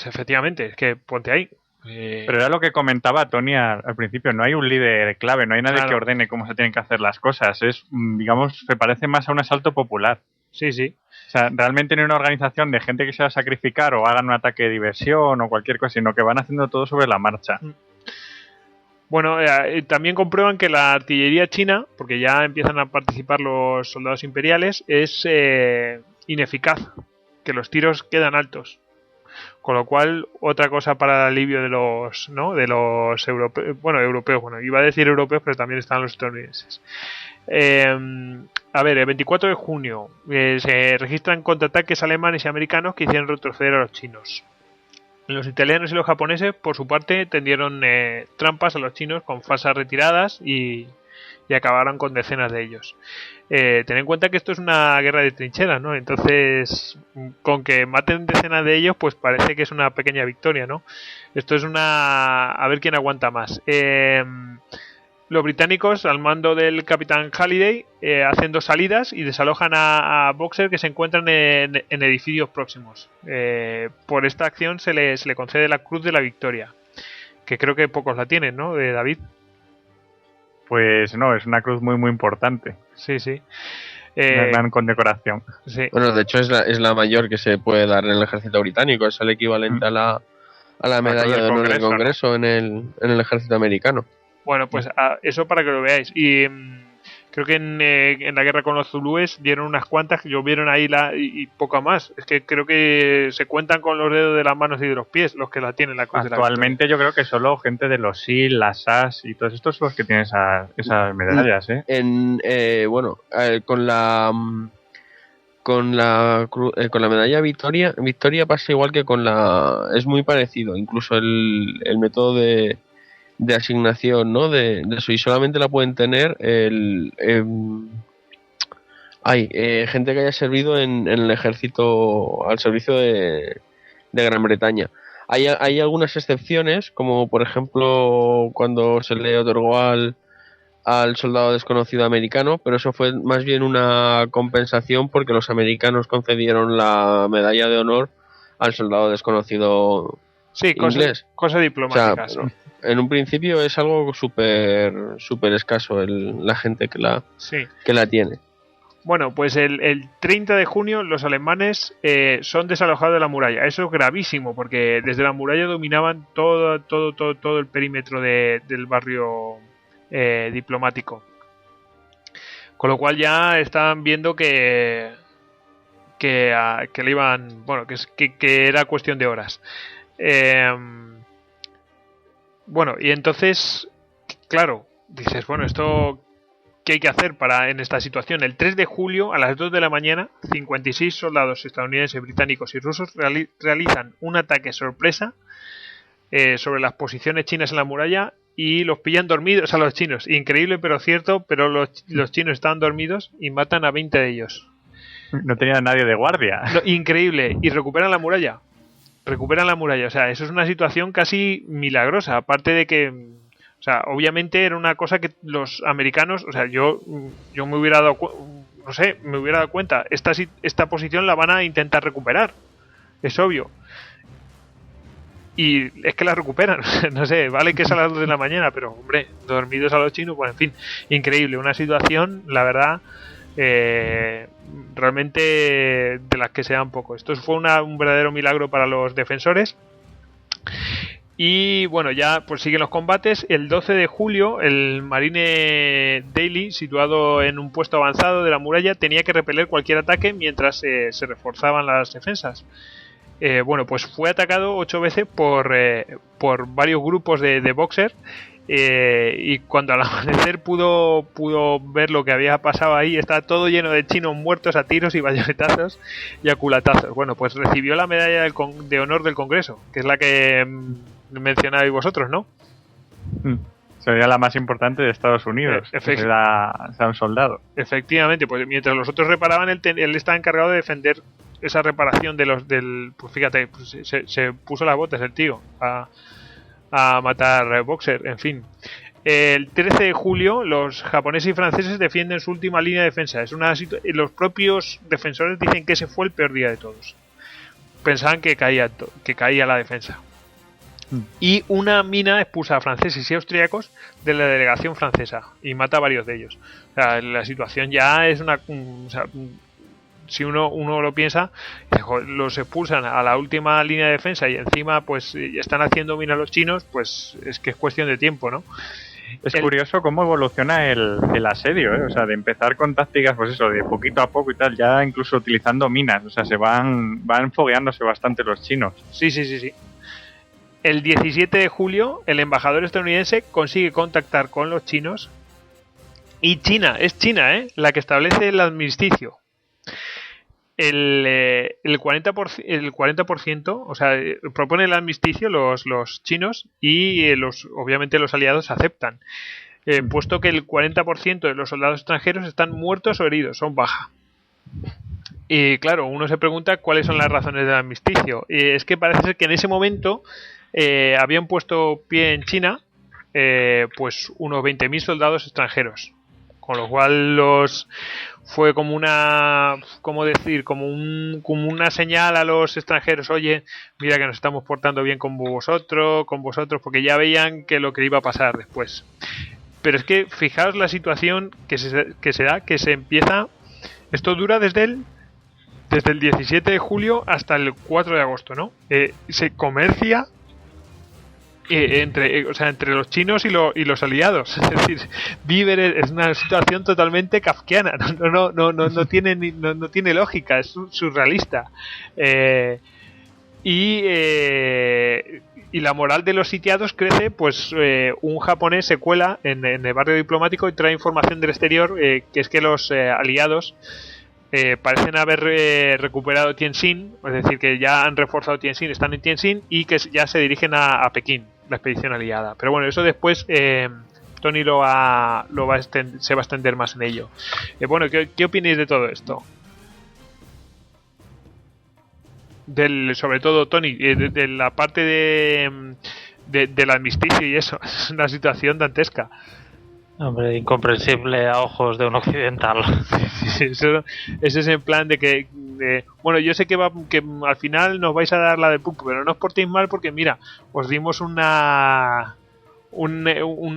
Efectivamente, es que ponte ahí. Pero era lo que comentaba Tony al principio, no hay un líder clave, no hay nadie que ordene cómo se tienen que hacer las cosas, es, digamos, se parece más a un asalto popular. Sí. O sea, realmente no hay una organización de gente que se va a sacrificar o hagan un ataque de diversión o cualquier cosa, sino que van haciendo todo sobre la marcha. Bueno, también comprueban que la artillería china, porque ya empiezan a participar los soldados imperiales, es ineficaz, que los tiros quedan altos. Con lo cual, otra cosa para el alivio de los europeos, iba a decir europeos, pero también están los estadounidenses. A ver, el 24 de junio se registran contraataques alemanes y americanos que hicieron retroceder a los chinos. Los italianos y los japoneses, por su parte, tendieron trampas a los chinos con falsas retiradas y acabaron con decenas de ellos. Ten en cuenta que esto es una guerra de trincheras, ¿no? Entonces, con que maten decenas de ellos, pues parece que es una pequeña victoria, ¿no? Esto es a ver quién aguanta más. Los británicos, al mando del capitán Halliday, hacen 2 salidas y desalojan a boxers que se encuentran en edificios próximos. Por esta acción se le concede la Cruz de la Victoria, que creo que pocos la tienen, ¿no, David? Pues no, es una cruz muy muy importante. Sí. Una gran condecoración. Sí. Bueno, de hecho es la mayor que se puede dar en el ejército británico, es el equivalente a la medalla de honor del Congreso, ¿no? en el ejército americano. Bueno, pues eso para que lo veáis. Y creo que en la guerra con los zulúes dieron unas cuantas que llovieron ahí y poco más. Es que creo que se cuentan con los dedos de las manos y de los pies los que la tienen la cruz. Actualmente yo creo que solo gente de los SEAL, las SAS y todos estos son los que tienen esas medallas, con la medalla Victoria pasa igual que es muy parecido, incluso el método de asignación, ¿no? De eso, y solamente la pueden tener gente que haya servido en el ejército al servicio de Gran Bretaña. Hay algunas excepciones, como por ejemplo cuando se le otorgó al soldado desconocido americano, pero eso fue más bien una compensación porque los americanos concedieron la medalla de honor al soldado desconocido inglés. Cosa diplomática. O sea, en un principio es algo súper escaso la gente que la tiene. Bueno, pues el 30 de junio los alemanes son desalojados de la muralla. Eso es gravísimo porque desde la muralla dominaban todo el perímetro del barrio diplomático. Con lo cual ya estaban viendo que le iban, bueno, que era cuestión de horas. Bueno, y entonces, claro, dices, bueno, esto ¿qué hay que hacer en esta situación? El 3 de julio, a las 2 de la mañana, 56 soldados estadounidenses, británicos y rusos realizan un ataque sorpresa sobre las posiciones chinas en la muralla y los pillan dormidos a los chinos. Increíble pero cierto, pero los chinos estaban dormidos y matan a 20 de ellos. No tenía nadie de guardia. No, increíble. Y recuperan la muralla. O sea, eso es una situación casi milagrosa. Aparte de que, o sea, obviamente era una cosa que los americanos, o sea, yo me hubiera dado cuenta. Esta posición la van a intentar recuperar. Es obvio. Y es que la recuperan. No sé, vale que es a las 2 de la mañana, pero, hombre, dormidos a los chinos, pues en fin, increíble. Una situación, la verdad, realmente de las que se dan poco. Esto fue un verdadero milagro para los defensores. Y bueno, ya pues siguen los combates. El 12 de julio, el Marine Daily, situado en un puesto avanzado de la muralla, tenía que repeler cualquier ataque mientras se reforzaban las defensas. Bueno, pues fue atacado 8 veces por varios grupos de boxers. Y cuando al amanecer pudo ver lo que había pasado ahí, estaba todo lleno de chinos muertos a tiros y bayonetazos y a culatazos. Bueno, pues recibió la medalla de honor del Congreso, que es la que mencionabais vosotros, ¿no? Sería la más importante de Estados Unidos. Era un soldado. Efectivamente, pues mientras los otros reparaban, él estaba encargado de defender esa reparación pues fíjate, pues se puso las botas el tío a matar boxer, en fin. El 13 de julio los japoneses y franceses defienden su última línea de defensa. Los propios defensores dicen que ese fue el peor día de todos. Pensaban que caía la defensa. Y una mina expulsa a franceses y austriacos de la delegación francesa y mata a varios de ellos. O sea, la situación ya es si uno lo piensa, los expulsan a la última línea de defensa y encima pues están haciendo mina los chinos, pues es que es cuestión de tiempo, ¿no? Es curioso cómo evoluciona el asedio, ¿eh? O sea, de empezar con tácticas, pues eso, de poquito a poco y tal, ya incluso utilizando minas, o sea, se van fogueándose bastante los chinos. Sí. El 17 de julio, el embajador estadounidense consigue contactar con los chinos y China, la que establece el armisticio. El 40%, o sea, propone el armisticio los chinos y obviamente los aliados aceptan, puesto que el 40% de los soldados extranjeros están muertos o heridos, son baja. Y claro, uno se pregunta cuáles son las razones del armisticio. Es que parece ser que en ese momento habían puesto pie en China pues unos 20.000 soldados extranjeros, con lo cual fue como una señal a los extranjeros: oye, mira que nos estamos portando bien con vosotros, porque ya veían que lo que iba a pasar después. Pero es que fijaos la situación que se da, que se empieza, esto dura desde el 17 de julio hasta el 4 de agosto, ¿no? Se comercia entre los chinos y los aliados, es decir, víveres. Es una situación totalmente kafkiana, no tiene lógica, es surrealista, y la moral de los sitiados crece. Pues un japonés se cuela en el barrio diplomático y trae información del exterior, que es que los aliados parecen haber recuperado Tientsin, es decir, que ya han reforzado Tientsin, están en Tientsin y que ya se dirigen a Pekín. la expedición aliada. Pero bueno, eso después Tony se va a extender más en ello. Bueno, ¿qué opináis de todo esto? Sobre todo, Tony, de la parte del armisticio y eso. Es una situación dantesca. Hombre, incomprensible a ojos de un occidental. Sí, eso es en plan de que bueno, yo sé que al final nos vais a dar la de pulpo, pero no os portéis mal porque mira, os dimos un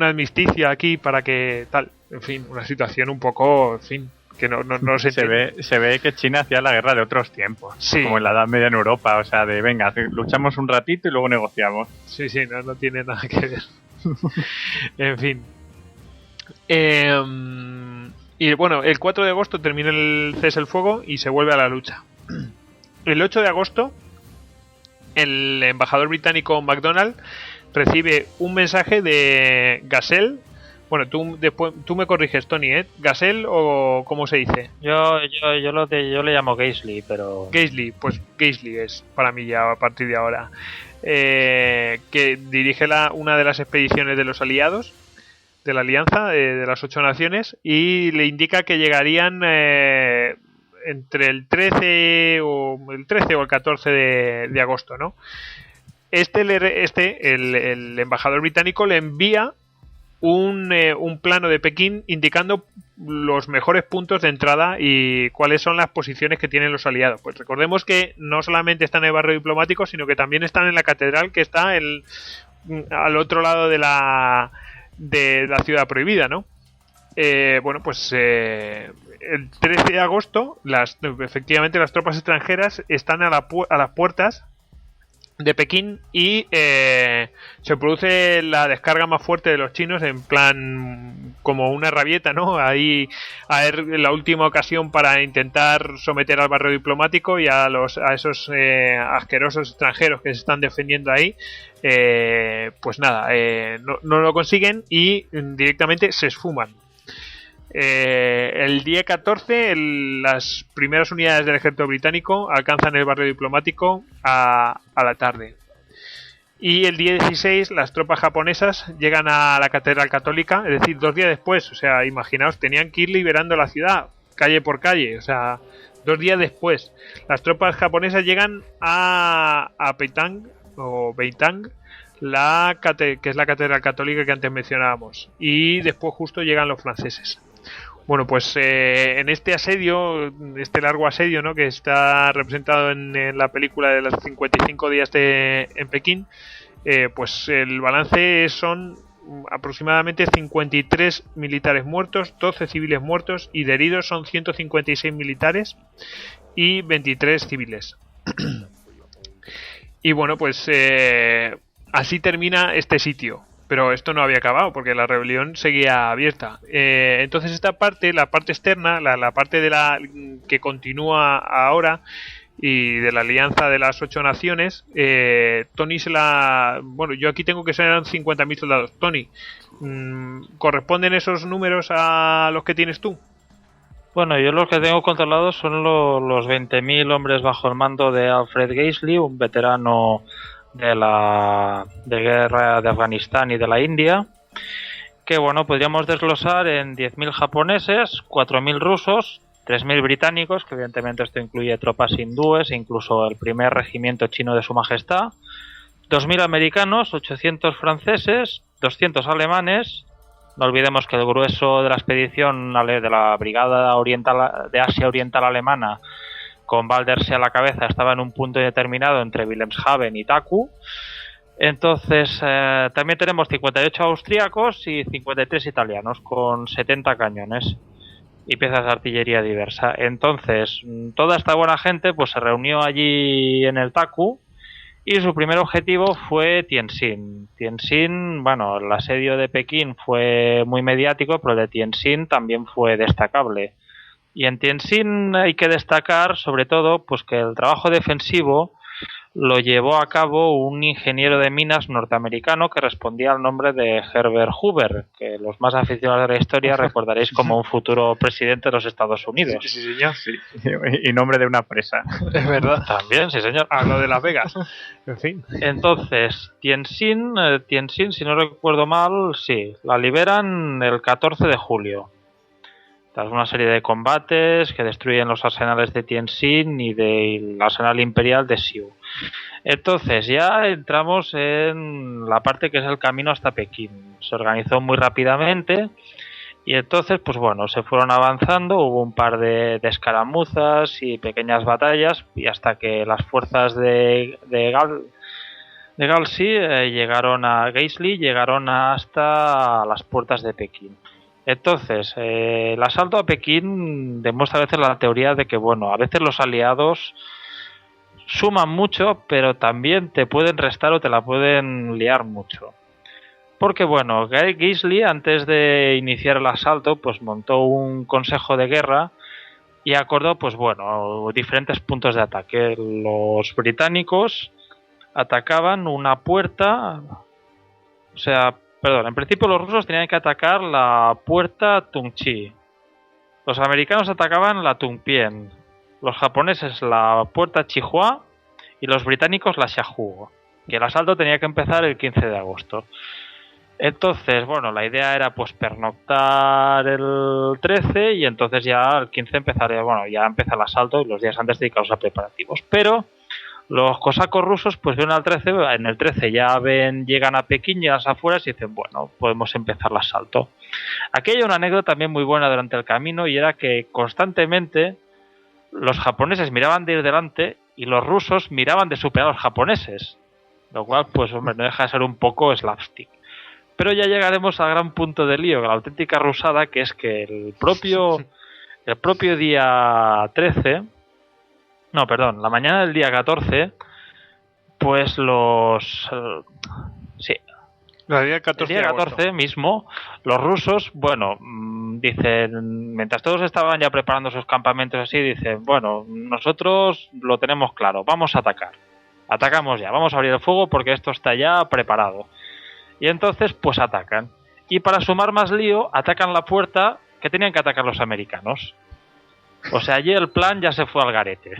armisticio aquí para que tal, en fin, una situación un poco, en fin, que no se ve que China hacía la guerra de otros tiempos, sí, como en la Edad Media en Europa, o sea, de venga, luchamos un ratito y luego negociamos. Sí, no tiene nada que ver. En fin. Y bueno, el 4 de agosto termina el cese el fuego y se vuelve a la lucha. El 8 de agosto, el embajador británico MacDonald recibe un mensaje de Gazelle. Bueno, tú me corriges, Tony, ¿eh? ¿Gazelle o cómo se dice? Yo le llamo Gaisley, pero... Gaisley, pues Gaisley es para mí ya a partir de ahora. Que dirige una de las expediciones de los aliados, de la alianza, de las 8 naciones, y le indica que llegarían entre el 13 o el 14 de agosto, ¿no? El embajador británico le envía un plano de Pekín indicando los mejores puntos de entrada y cuáles son las posiciones que tienen los aliados. Pues recordemos que no solamente están en el barrio diplomático, sino que también están en la catedral, que está al otro lado de la ciudad prohibida, ¿no? Bueno, pues el 13 de agosto efectivamente las tropas extranjeras están a las puertas de Pekín y se produce la descarga más fuerte de los chinos, en plan como una rabieta, ¿no? Ahí a ver la última ocasión para intentar someter al barrio diplomático y a esos asquerosos extranjeros que se están defendiendo ahí. Pues nada, no lo consiguen y directamente se esfuman. El día 14 las primeras unidades del ejército británico alcanzan el barrio diplomático a la tarde, y el día 16 las tropas japonesas llegan a la catedral católica, es decir, 2 días después. O sea, imaginaos, tenían que ir liberando la ciudad calle por calle, o sea, 2 días después las tropas japonesas llegan a Peitang o Beitang, que es la catedral católica que antes mencionábamos, y después justo llegan los franceses. Bueno, pues en este asedio, este largo asedio, ¿no?, que está representado en la película de los 55 días en Pekín, pues el balance son aproximadamente 53 militares muertos, 12 civiles muertos, y de heridos son 156 militares y 23 civiles. Y bueno, pues así termina este sitio. Pero esto no había acabado porque la rebelión seguía abierta. Entonces esta parte, la parte externa, la parte que continúa ahora y de la alianza de las 8 naciones, Tony bueno, yo aquí tengo que ser 50.000 soldados. Tony, ¿corresponden esos números a los que tienes tú? Bueno, yo los que tengo controlados son los 20.000 hombres bajo el mando de Alfred Gaisley, un veterano de guerra de Afganistán y de la India, que bueno, podríamos desglosar en 10.000 japoneses, 4.000 rusos, 3.000 británicos, que evidentemente esto incluye tropas hindúes e incluso el primer regimiento chino de Su Majestad, 2.000 americanos, 800 franceses, 200 alemanes. No olvidemos que el grueso de la expedición de la Brigada Oriental de Asia Oriental Alemana, con Waldersee a la cabeza, estaba en un punto determinado entre Wilhelmshaven y Taku. Entonces también tenemos 58 austríacos y 53 italianos con 70 cañones y piezas de artillería diversa. Entonces toda esta buena gente pues se reunió allí en el Taku y su primer objetivo fue Tientsin. Tientsin, bueno, el asedio de Pekín fue muy mediático, pero el de Tientsin también fue destacable. Y en Tientsin hay que destacar sobre todo pues que el trabajo defensivo lo llevó a cabo un ingeniero de minas norteamericano que respondía al nombre de Herbert Hoover, que los más aficionados de la historia recordaréis como un futuro presidente de los Estados Unidos. Sí, señor. Sí. Y nombre de una presa. Es verdad. También, sí, señor. A lo de Las Vegas. En fin. Entonces, Tientsin, si no recuerdo mal, sí, la liberan el 14 de julio. Tras una serie de combates que destruyen los arsenales de Tientsin y del arsenal imperial de Sioux. Entonces ya entramos en la parte que es el camino hasta Pekín. Se organizó muy rápidamente y entonces, pues bueno, se fueron avanzando, hubo un par de escaramuzas y pequeñas batallas y hasta que las fuerzas de Galsy llegaron hasta las puertas de Pekín. Entonces, el asalto a Pekín demuestra a veces la teoría de que, bueno, a veces los aliados suman mucho, pero también te pueden restar o te la pueden liar mucho. Porque, bueno, Gisli, antes de iniciar el asalto, pues montó un consejo de guerra y acordó, pues bueno, diferentes puntos de ataque. Los británicos atacaban una puerta, en principio los rusos tenían que atacar la puerta Tungchi. Los americanos atacaban la Tungpien. Los japoneses la puerta Chihua y los británicos la Xiahu. Y el asalto tenía que empezar el 15 de agosto. Entonces, bueno, la idea era pues pernoctar el 13 y entonces ya el 15 empieza el asalto y los días antes dedicados a preparativos. Pero los cosacos rusos pues vieron en el 13 llegan a Pekín y a las afueras y dicen, bueno, podemos empezar el asalto. Aquí hay una anécdota también muy buena durante el camino y era que constantemente los japoneses miraban de ir delante y los rusos miraban de superar a los japoneses. Lo cual, pues hombre, no deja de ser un poco slapstick. Pero ya llegaremos al gran punto de lío, la auténtica rusada, que es que el propio día 13... No, perdón, la mañana del día 14, pues el día 14 mismo, los rusos, bueno, dicen, mientras todos estaban ya preparando sus campamentos así, dicen, bueno, nosotros lo tenemos claro, vamos a atacar. Atacamos ya, vamos a abrir el fuego porque esto está ya preparado. Y entonces, pues atacan. Y para sumar más lío, atacan la puerta que tenían que atacar los americanos. O sea, allí el plan ya se fue al garete.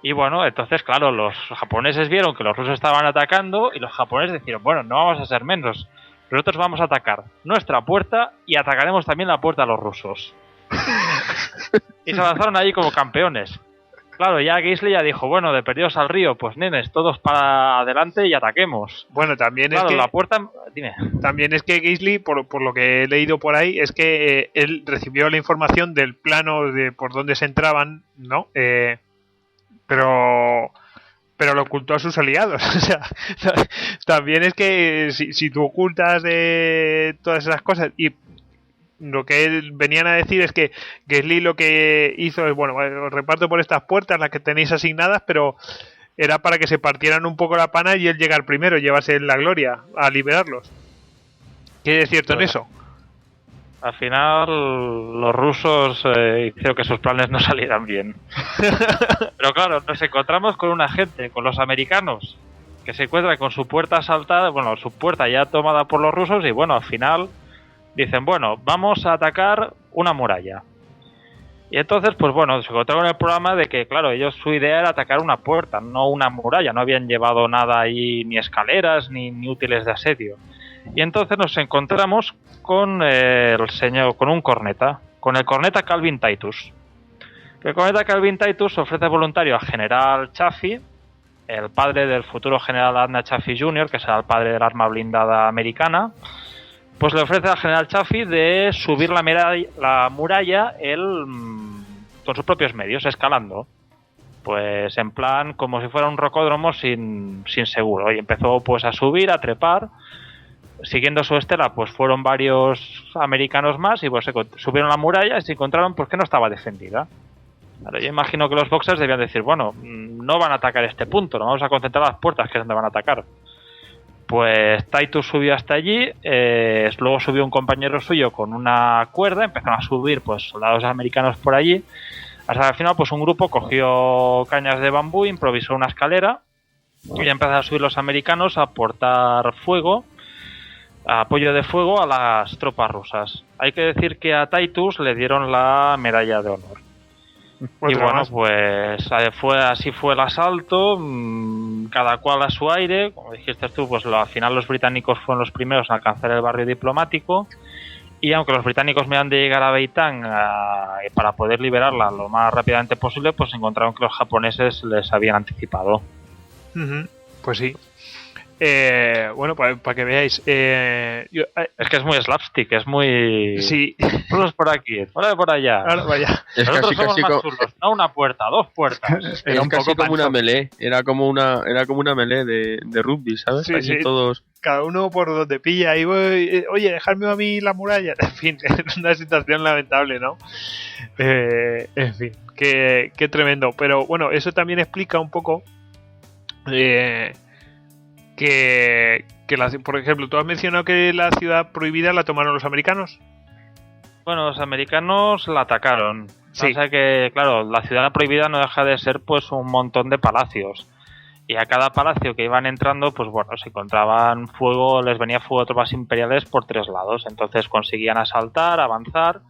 Y bueno, entonces, claro, los japoneses vieron que los rusos estaban atacando y los japoneses dijeron, bueno, no vamos a ser menos. Nosotros vamos a atacar nuestra puerta y atacaremos también la puerta a los rusos. Y se lanzaron allí como campeones. Claro, ya Gisli ya dijo, bueno, de perdidos al río, pues nenes, todos para adelante y ataquemos. Bueno, también claro, es que la puerta... Dime. También es que Gisli, por lo que he leído por ahí, es que él recibió la información del plano de por dónde se entraban, ¿no? Pero lo ocultó a sus aliados. O sea, también es que si tú ocultas todas esas cosas y lo que venían a decir es que Gisli lo que hizo es, bueno, os reparto por estas puertas las que tenéis asignadas, pero era para que se partieran un poco la pana y él llegar primero, llevarse la gloria a liberarlos. ¿Qué es cierto en eso? Al final los rusos hicieron que sus planes no salieran bien. Pero claro, nos encontramos con una gente, con los americanos, que se encuentra con su puerta asaltada, bueno, su puerta ya tomada por los rusos y bueno, al final dicen, bueno, vamos a atacar una muralla. Y entonces, pues bueno, se encontraron el programa de que, claro, ellos su idea era atacar una puerta, no una muralla, no habían llevado nada ahí, ni escaleras, ni útiles de asedio. Y entonces nos encontramos con con un corneta, con el corneta Calvin Titus. El corneta Calvin Titus ofrece voluntario al general Chaffee, el padre del futuro general Adna Chaffee Jr., que será el padre del arma blindada americana. Pues le ofrece al general Chaffee de subir la muralla él con sus propios medios, escalando. Pues en plan como si fuera un rocódromo sin seguro. Y empezó pues a subir, a trepar. Siguiendo su estela, pues fueron varios americanos más y pues subieron la muralla y se encontraron pues que no estaba defendida. Claro, yo imagino que los boxers debían decir, bueno, no van a atacar este punto, no vamos a concentrar las puertas que es donde van a atacar. Pues Titus subió hasta allí, luego subió un compañero suyo con una cuerda, empezaron a subir pues soldados americanos por allí, Hasta que al final, pues un grupo cogió cañas de bambú, improvisó una escalera y empezaron a subir los americanos a aportar fuego, apoyo de fuego a las tropas rusas. Hay que decir que a Titus le dieron la medalla de honor. Y bueno, pues así fue el asalto, cada cual a su aire. Como dijiste tú, pues al final los británicos fueron los primeros en alcanzar el barrio diplomático. Y aunque los británicos me han de llegar a Beitán para poder liberarla lo más rápidamente posible, pues encontraron que los japoneses les habían anticipado. Pues sí. Bueno, para que veáis. Es que es muy slapstick, es muy. Sí. Todos por aquí, por allá. Ahora, vaya. Es Nosotros somos casi más churros, no una puerta, dos puertas. Era un casi como una melee. Era como una melee de rugby, ¿sabes? Sí, Así sí. todos. Cada uno por donde pilla. Y voy, oye, dejadme a mí la muralla. En fin, es una situación lamentable, ¿no? En fin, qué tremendo. Pero bueno, eso también explica un poco. Por ejemplo, tú has mencionado que la ciudad prohibida la tomaron los americanos. Bueno, los americanos la atacaron. Sí. Pasa que, claro, la ciudad prohibida no deja de ser pues un montón de palacios. Y a cada palacio que iban entrando, pues bueno, se encontraban fuego, les venía fuego de tropas imperiales por 3 lados. Entonces conseguían asaltar, avanzar,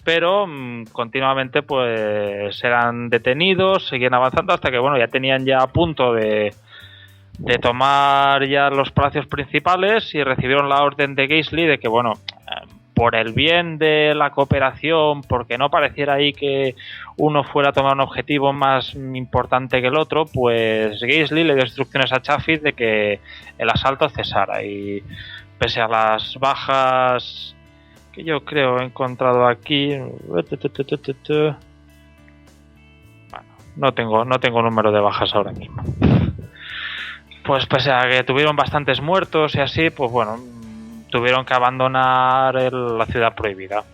pero continuamente pues eran detenidos, seguían avanzando hasta que, bueno, ya tenían ya a punto de tomar ya los palacios principales y recibieron la orden de Geisley de que, bueno, por el bien de la cooperación, porque no pareciera ahí que uno fuera a tomar un objetivo más importante que el otro, pues Geisley le dio instrucciones a Chaffee de que el asalto cesara. Y pese a las bajas que yo creo he encontrado aquí, bueno, no tengo número de bajas ahora mismo. Pues pese a que tuvieron bastantes muertos y así, pues bueno, tuvieron que abandonar la ciudad prohibida.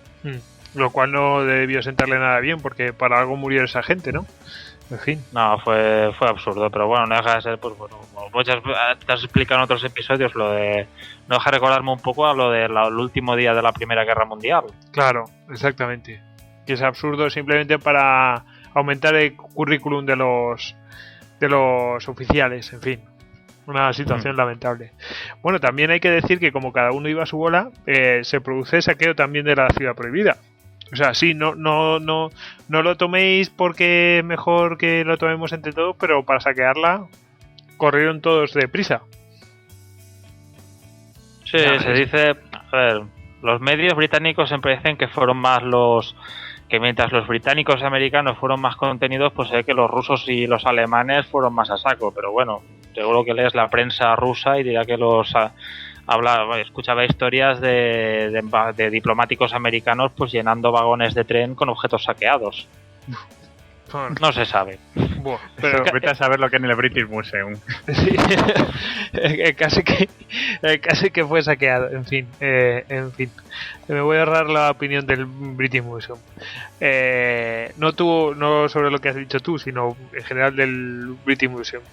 Lo cual no debió sentarle nada bien, porque para algo murió esa gente, ¿no? En fin. No, fue absurdo, pero bueno, no deja de ser, pues bueno, como te has explicado en otros episodios, lo de. No deja de recordarme un poco a lo del último día de la Primera Guerra Mundial. Claro, exactamente. Que es absurdo simplemente para aumentar el currículum de los oficiales, en fin. Una situación lamentable. Bueno, también hay que decir que como cada uno iba a su bola, se produce saqueo también de la ciudad prohibida. O sea, sí, no lo toméis porque es mejor que lo tomemos entre todos, pero para saquearla corrieron todos deprisa. Sí, se dice, a ver, los medios británicos siempre dicen que fueron más que mientras los británicos y americanos fueron más contenidos, pues sé que los rusos y los alemanes fueron más a saco, pero bueno, seguro que lees la prensa rusa y dirá que escuchaba historias de diplomáticos americanos pues llenando vagones de tren con objetos saqueados. No se sabe. Buah, pero vete a saber lo que hay en el British Museum. Sí, casi que fue saqueado. En fin, me voy a ahorrar la opinión del British Museum. No sobre lo que has dicho tú, sino en general del British Museum.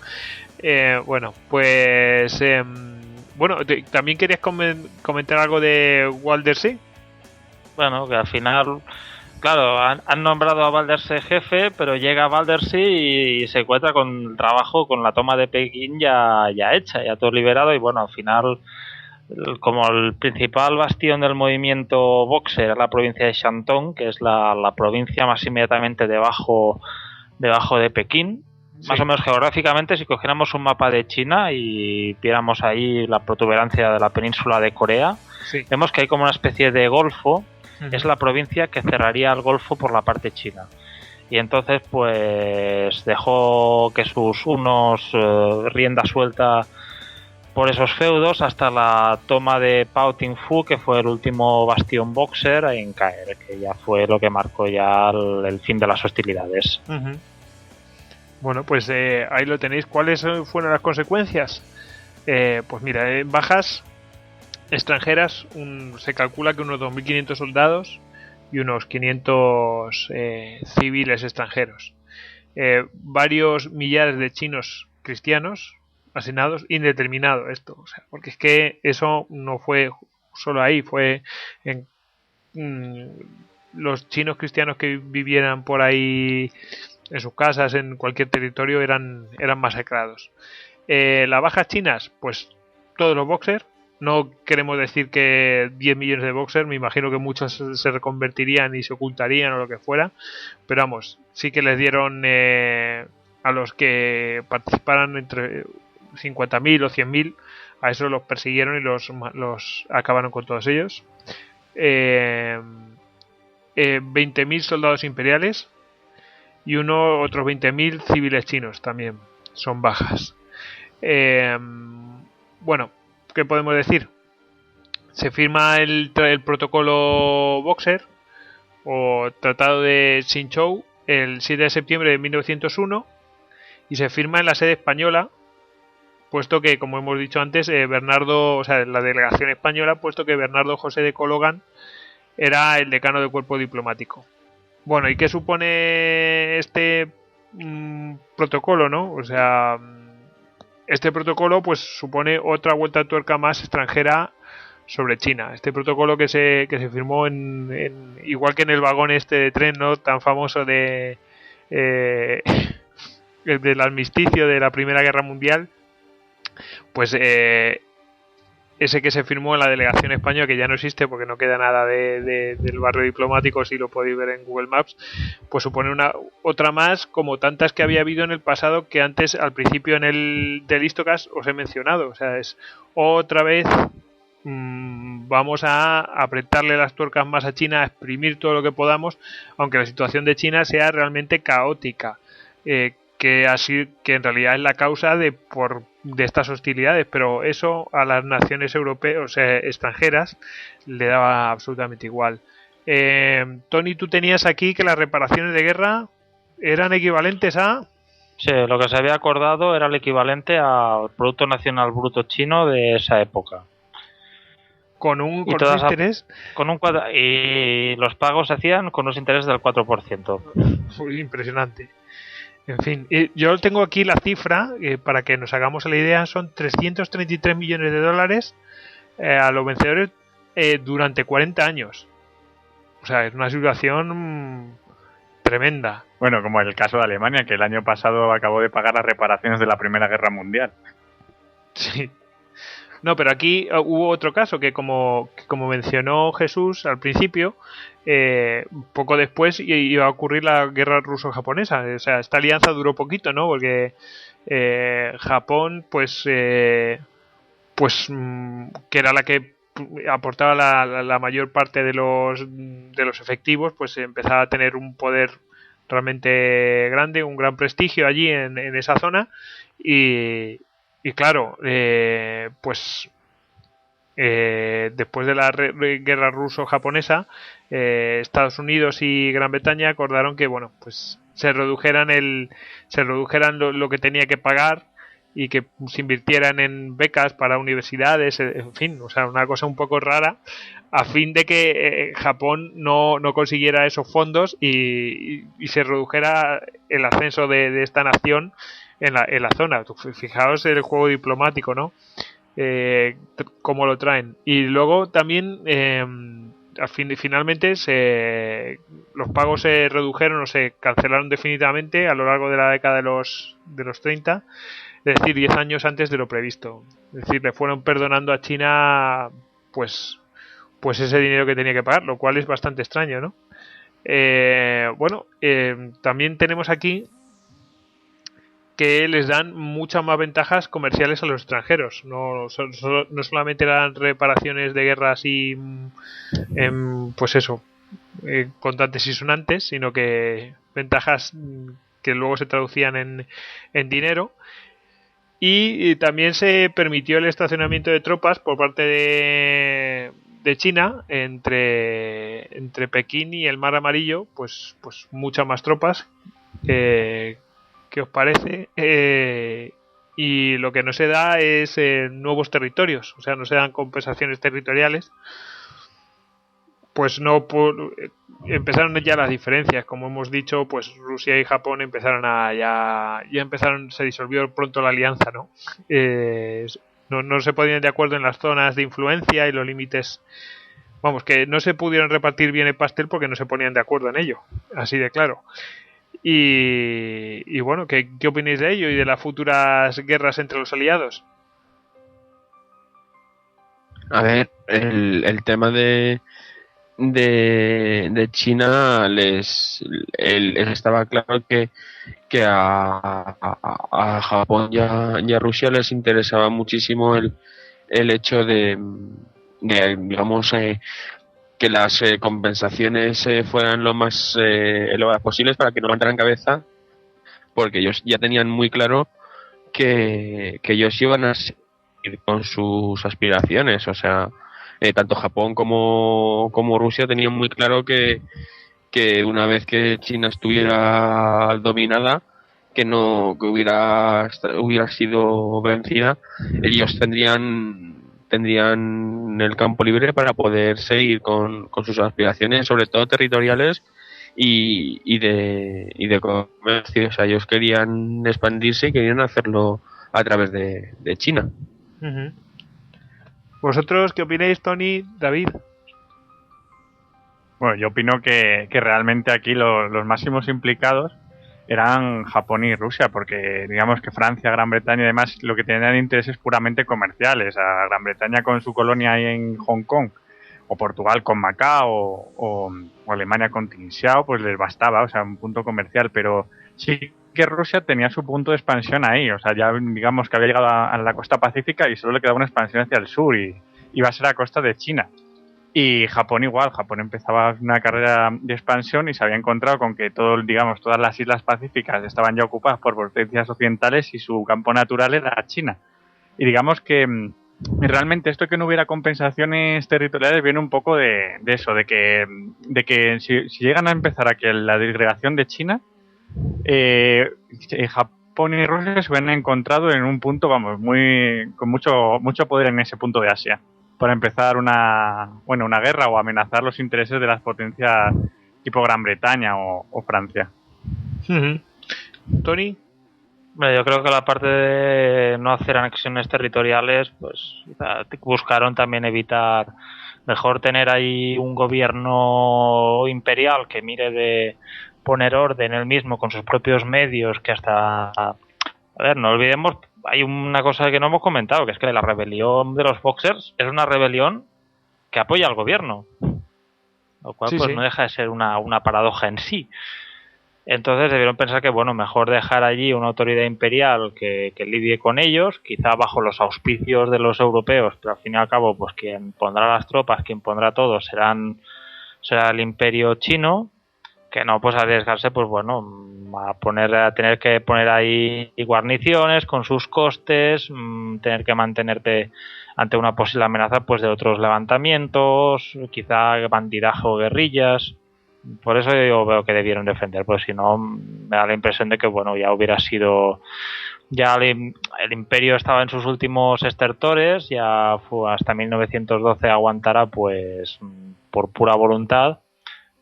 Bueno, pues también querías comentar algo de Waldersee. Bueno, que al final, claro, han nombrado a Waldersee jefe, pero llega a Waldersee y se encuentra con el trabajo, con la toma de Pekín ya hecha, ya todo liberado. Y bueno, al final, como el principal bastión del movimiento Boxer es la provincia de Shandong, que es la provincia más inmediatamente debajo de Pekín. Sí. Más o menos geográficamente, si cogiéramos un mapa de China y viéramos ahí la protuberancia de la península de Corea, sí, vemos que hay como una especie de golfo. Es la provincia que cerraría el golfo por la parte china. Y entonces pues dejó que sus unos rienda suelta por esos feudos hasta la toma de Pao Tingfu, que fue el último bastión Boxer en caer, que ya fue lo que marcó ya el fin de las hostilidades. Bueno, pues ahí lo tenéis. ¿Cuáles fueron las consecuencias? Pues mira, bajas extranjeras, se calcula que unos 2.500 soldados y unos 500 civiles extranjeros. Varios millares de chinos cristianos asesinados, indeterminado esto, o sea, porque es que eso no fue solo ahí, fue en los chinos cristianos que vivieran por ahí en sus casas, en cualquier territorio, eran masacrados. Las bajas chinas, pues todos los boxers. No queremos decir que 10 millones de boxers, me imagino que muchos se reconvertirían y se ocultarían o lo que fuera, pero vamos, sí que les dieron a los que participaran entre 50.000 o 100.000, a esos los persiguieron y los acabaron con todos ellos. 20.000 soldados imperiales y otros 20.000 civiles chinos también son bajas. Bueno, ¿qué podemos decir? Se firma el protocolo Boxer o Tratado de Xinzhou el 7 de septiembre de 1901 y se firma en la sede española, puesto que, como hemos dicho antes, la delegación española, puesto que Bernardo José de Cologan era el decano del cuerpo diplomático. Bueno, ¿y qué supone este protocolo, no? O sea, este protocolo pues supone otra vuelta de tuerca más extranjera sobre China. Este protocolo que se firmó igual que en el vagón este de tren, ¿no?, tan famoso del armisticio de la Primera Guerra Mundial, pues ese que se firmó en la delegación española, que ya no existe porque no queda nada del barrio diplomático, si lo podéis ver en Google Maps, pues supone otra más, como tantas que había habido en el pasado, que antes, al principio en el del Istocast, os he mencionado. O sea, es otra vez vamos a apretarle las tuercas más a China, a exprimir todo lo que podamos, aunque la situación de China sea realmente caótica, que en realidad es la causa de estas hostilidades, pero eso a las naciones europeas, o sea, extranjeras, le daba absolutamente igual. Tony, tú tenías aquí que las reparaciones de guerra eran equivalentes a... Sí, lo que se había acordado era el equivalente al Producto Nacional Bruto chino de esa época. Con un interés... Y los pagos se hacían con unos intereses del 4%. Uy, impresionante. En fin, yo tengo aquí la cifra, para que nos hagamos la idea, son 333 millones de dólares a los vencedores durante 40 años. O sea, es una situación tremenda. Bueno, como el caso de Alemania, que el año pasado acabó de pagar las reparaciones de la Primera Guerra Mundial. Sí. No, pero aquí hubo otro caso que como mencionó Jesús al principio, poco después iba a ocurrir la guerra ruso-japonesa. O sea, esta alianza duró poquito, ¿no? Porque Japón, que era la que aportaba la mayor parte de los efectivos, pues empezaba a tener un poder realmente grande, un gran prestigio allí en esa zona y claro, después de la guerra ruso-japonesa, Estados Unidos y Gran Bretaña acordaron que, bueno, pues se redujeran lo que tenía que pagar y que se invirtieran en becas para universidades, en fin, o sea, una cosa un poco rara, a fin de que Japón no consiguiera esos fondos y se redujera el ascenso de esta nación en la zona. Fijaos el juego diplomático, ¿no? Cómo lo traen. Y luego también finalmente los pagos se redujeron o se cancelaron definitivamente a lo largo de la década de los 30, es decir, 10 años antes de lo previsto. Es decir, le fueron perdonando a China pues ese dinero que tenía que pagar, lo cual es bastante extraño, ¿no? También tenemos aquí que les dan muchas más ventajas comerciales a los extranjeros. No solamente eran reparaciones de guerra así, contantes y sonantes, sino que ventajas que luego se traducían en dinero. Y también se permitió el estacionamiento de tropas por parte de China entre Pekín y el Mar Amarillo, pues muchas más tropas. ¿Qué os parece? Y lo que no se da es nuevos territorios, o sea, no se dan compensaciones territoriales. Pues empezaron ya las diferencias, como hemos dicho, pues Rusia y Japón empezaron se disolvió pronto la alianza, ¿no? No se ponían de acuerdo en las zonas de influencia y los límites Vamos, que no se pudieron repartir bien el pastel porque no se ponían de acuerdo en ello, así de claro. Y bueno, ¿qué opináis de ello y de las futuras guerras entre los aliados? A ver, el tema de China estaba claro que a Japón y a Rusia les interesaba muchísimo el hecho de digamos, que las compensaciones fueran lo más elevadas posibles para que no levantaran cabeza, porque ellos ya tenían muy claro que ellos iban a seguir con sus aspiraciones. O sea, tanto Japón como Rusia tenían muy claro que una vez que China estuviera dominada, que hubiera sido vencida, ellos tendrían el campo libre para poder seguir con sus aspiraciones, sobre todo territoriales y de comercio. O sea, ellos querían expandirse y querían hacerlo a través de China. Uh-huh. ¿Vosotros qué opináis, Tony, David? Bueno, yo opino que realmente aquí los máximos implicados eran Japón y Rusia, porque digamos que Francia, Gran Bretaña y demás lo que tenían intereses puramente comerciales. A Gran Bretaña con su colonia ahí en Hong Kong, o Portugal con Macao, o Alemania con Tianxiao, pues les bastaba, o sea, un punto comercial. Pero sí que Rusia tenía su punto de expansión ahí, o sea, ya digamos que había llegado a la costa pacífica y solo le quedaba una expansión hacia el sur y iba a ser a costa de China. Y Japón igual, Japón empezaba una carrera de expansión y se había encontrado con que todas las islas pacíficas estaban ya ocupadas por potencias occidentales y su campo natural era China. Y digamos que realmente esto que no hubiera compensaciones territoriales viene un poco de eso, de que si llegan a empezar a que la disgregación de China, Japón y Rusia se hubieran encontrado en un punto, vamos, con mucho poder en ese punto de Asia, para empezar una guerra o amenazar los intereses de las potencias tipo Gran Bretaña o Francia. Uh-huh. ¿Tony? Bueno, yo creo que la parte de no hacer anexiones territoriales, pues buscaron también evitar, mejor tener ahí un gobierno imperial que mire de poner orden él mismo con sus propios medios, que hasta, a ver, no olvidemos, hay una cosa que no hemos comentado, que es que la rebelión de los Boxers es una rebelión que apoya al gobierno, lo cual pues no deja de ser una paradoja en sí. Entonces debieron pensar que bueno, mejor dejar allí una autoridad imperial que lidie con ellos, quizá bajo los auspicios de los europeos, pero al fin y al cabo pues quien pondrá las tropas, quien pondrá todo será el imperio chino, que no pues arriesgarse pues bueno a tener que poner ahí guarniciones con sus costes, tener que mantenerte ante una posible amenaza pues de otros levantamientos, quizá bandidaje o guerrillas. Por eso yo veo que debieron defender, pues si no me da la impresión de que bueno, ya hubiera sido, ya el imperio estaba en sus últimos estertores, ya fue hasta 1912 aguantará pues por pura voluntad,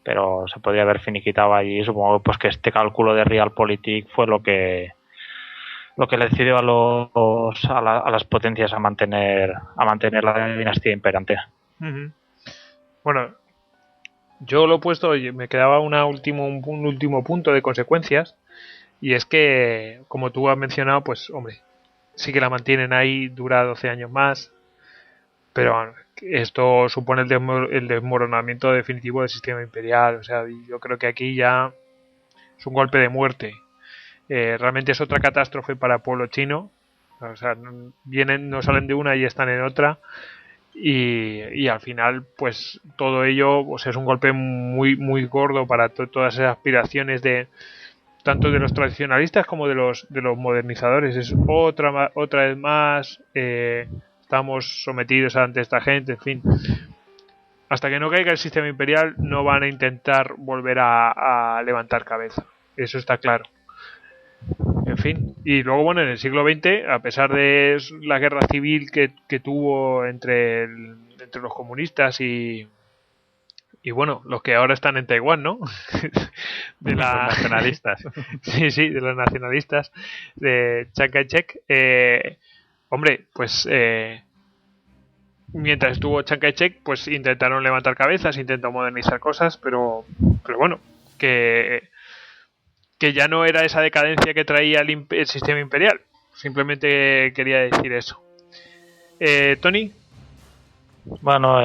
pero se podría haber finiquitado allí. Supongo pues que este cálculo de Realpolitik fue lo que le decidió a las potencias a mantener la dinastía imperante. Uh-huh. Bueno, yo lo he puesto, me quedaba un último punto de consecuencias, y es que, como tú has mencionado, pues hombre, sí que la mantienen ahí, dura 12 años más, pero esto supone el desmoronamiento definitivo del sistema imperial. O sea, yo creo que aquí ya es un golpe de muerte. Realmente es otra catástrofe para el pueblo chino. O sea, no salen de una y están en otra. Y al final pues todo ello pues es un golpe muy muy gordo para todas esas aspiraciones de tanto de los tradicionalistas como de los modernizadores. Es otra vez más estamos sometidos ante esta gente, en fin. Hasta que no caiga el sistema imperial no van a intentar volver a levantar cabeza, eso está claro. En fin, y luego bueno, en el siglo XX, a pesar de la guerra civil que tuvo entre los comunistas y bueno, los que ahora están en Taiwán, ¿no? Los nacionalistas. Sí, de los nacionalistas, de Chiang Kai-shek, hombre, pues mientras estuvo Chiang Kai-shek, pues intentaron levantar cabezas, intentaron modernizar cosas, pero bueno, que ya no era esa decadencia que traía el sistema imperial. Simplemente quería decir eso. Tony. Bueno,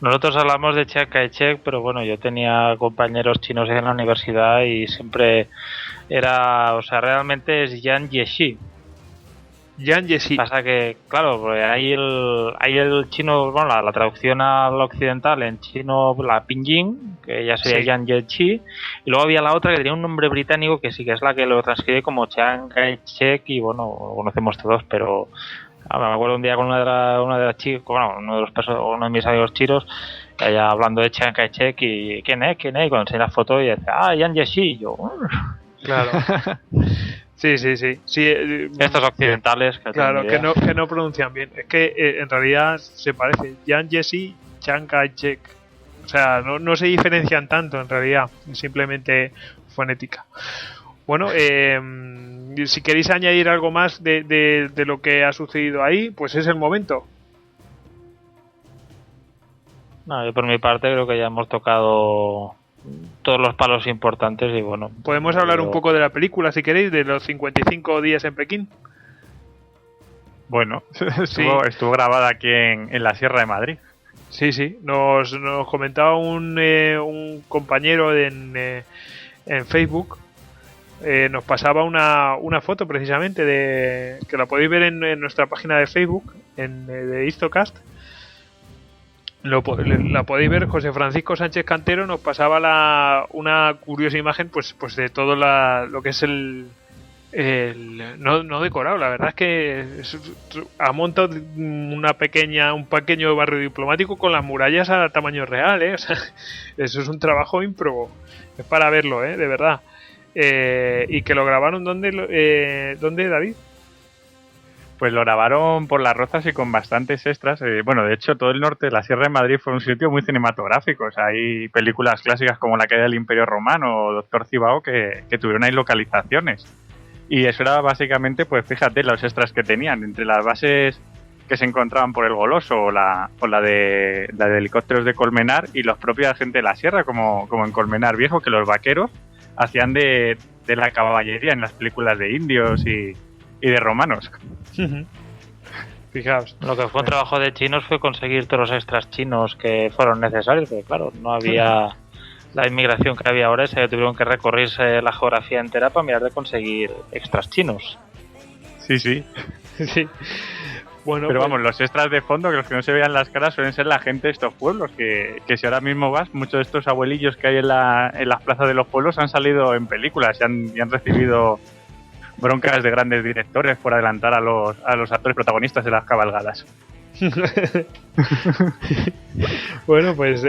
nosotros hablamos de Chiang Kai-shek, pero bueno, yo tenía compañeros chinos en la universidad y siempre realmente es Jiang Jiechi. Jiang Jiechi. Pasa que, claro, pues hay el chino, bueno, la traducción al occidental en chino, la pinyin, que ya sería Jiang Jiechi, y luego había la otra que tenía un nombre británico que sí que es la que lo transcribe como Chiang Kai-shek, y bueno, lo conocemos todos, pero me acuerdo un día con una de las chicas, bueno, uno de mis amigos chinos, allá hablando de Chiang Kai-shek, y ¿quién es? Y cuando enseñé la foto y dice, Jiang Jiechi, y yo... Claro. Sí. Estos occidentales que no pronuncian bien. Es que en realidad se parece Jiang Jiechi, Chiang Kai-shek. O sea, no se diferencian tanto en realidad. Es simplemente fonética. Bueno, si queréis añadir algo más de lo que ha sucedido ahí, pues es el momento. No, yo por mi parte creo que ya hemos tocado todos los palos importantes y bueno. Podemos hablar un poco de la película si queréis, de los 55 días en Pekín. Bueno, estuvo grabada aquí en la Sierra de Madrid. Sí, nos comentaba un compañero en Facebook, nos pasaba una foto precisamente que la podéis ver en nuestra página de Facebook, de Histocast. La podéis ver. José Francisco Sánchez Cantero nos pasaba una curiosa imagen pues de todo lo que es no decorado. La verdad es que ha montado un pequeño barrio diplomático con las murallas a tamaño real, o sea, eso es un trabajo ímprobo, es para verlo, de verdad. Y que lo grabaron ¿dónde, David? Pues lo grabaron por Las Rozas y con bastantes extras. Bueno, de hecho, todo el norte de la Sierra de Madrid fue un sitio muy cinematográfico. O sea, hay películas clásicas como La caída del Imperio Romano o Doctor Cibao que tuvieron ahí localizaciones. Y eso era básicamente, pues fíjate, los extras que tenían. Entre las bases que se encontraban por el Goloso o la de helicópteros de Colmenar y los propios gente de la Sierra, como en Colmenar Viejo, que los vaqueros hacían de la caballería en las películas de indios y de romanos. Fijaos. Lo que fue un trabajo de chinos fue conseguir todos los extras chinos que fueron necesarios, porque claro, no había la inmigración que había ahora, y se tuvieron que recorrerse la geografía entera para mirar de conseguir extras chinos. Sí. Bueno, pero vamos, los extras de fondo, que los que no se vean las caras suelen ser la gente de estos pueblos, que si ahora mismo vas, muchos de estos abuelillos que hay en las plazas de los pueblos han salido en películas y han recibido broncas de grandes directores por adelantar a los actores protagonistas de las cabalgadas. Bueno, pues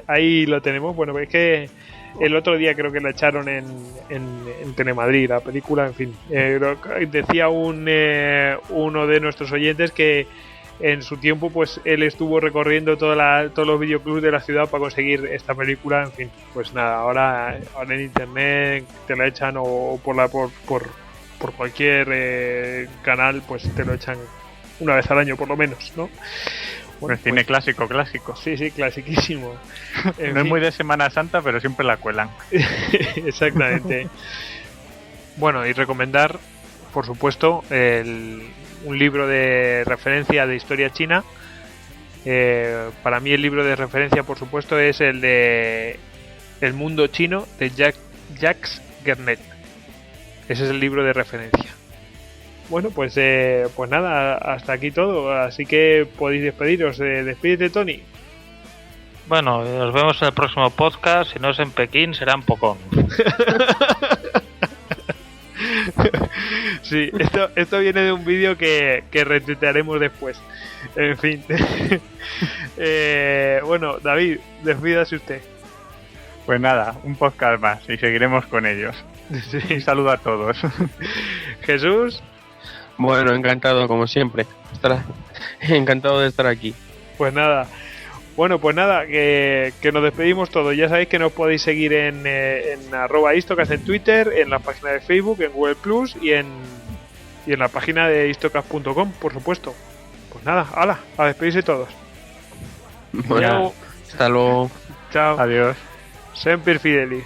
ahí lo tenemos. Bueno, es que el otro día creo que la echaron en Telemadrid, la película, en fin. Decía uno de nuestros oyentes que en su tiempo pues él estuvo recorriendo todos los videoclubs de la ciudad para conseguir esta película. En fin, pues nada, ahora en internet te la echan o por cualquier canal, pues te lo echan una vez al año por lo menos, ¿no? Bueno, cine clásico. Sí, clasiquísimo. No es muy de Semana Santa, pero siempre la cuelan. Exactamente. Bueno, y recomendar, por supuesto, un libro de referencia de historia china. Para mí el libro de referencia, por supuesto, es el de El mundo chino de Jacques Gernet. Ese es el libro de referencia. Bueno, pues nada, hasta aquí todo. Así que podéis despediros. Despídete, Tony. Bueno, nos vemos en el próximo podcast. Si no es en Pekín, será en Pocón. Sí, esto viene de un vídeo que retuitearemos después. En fin. Bueno, David, despídase usted. Pues nada, un podcast más y seguiremos con ellos. Sí. Un saludo a todos. Jesús. Bueno, encantado como siempre. Encantado de estar aquí. Pues nada. Bueno, pues nada, que nos despedimos todos. Ya sabéis que nos podéis seguir en @Histocast en Twitter, en la página de Facebook, en Google Plus y en la página de histocast.com, por supuesto. Pues nada, hala, a despedirse todos. Bueno, hasta luego. Chao. Adiós. Semper Fidelis.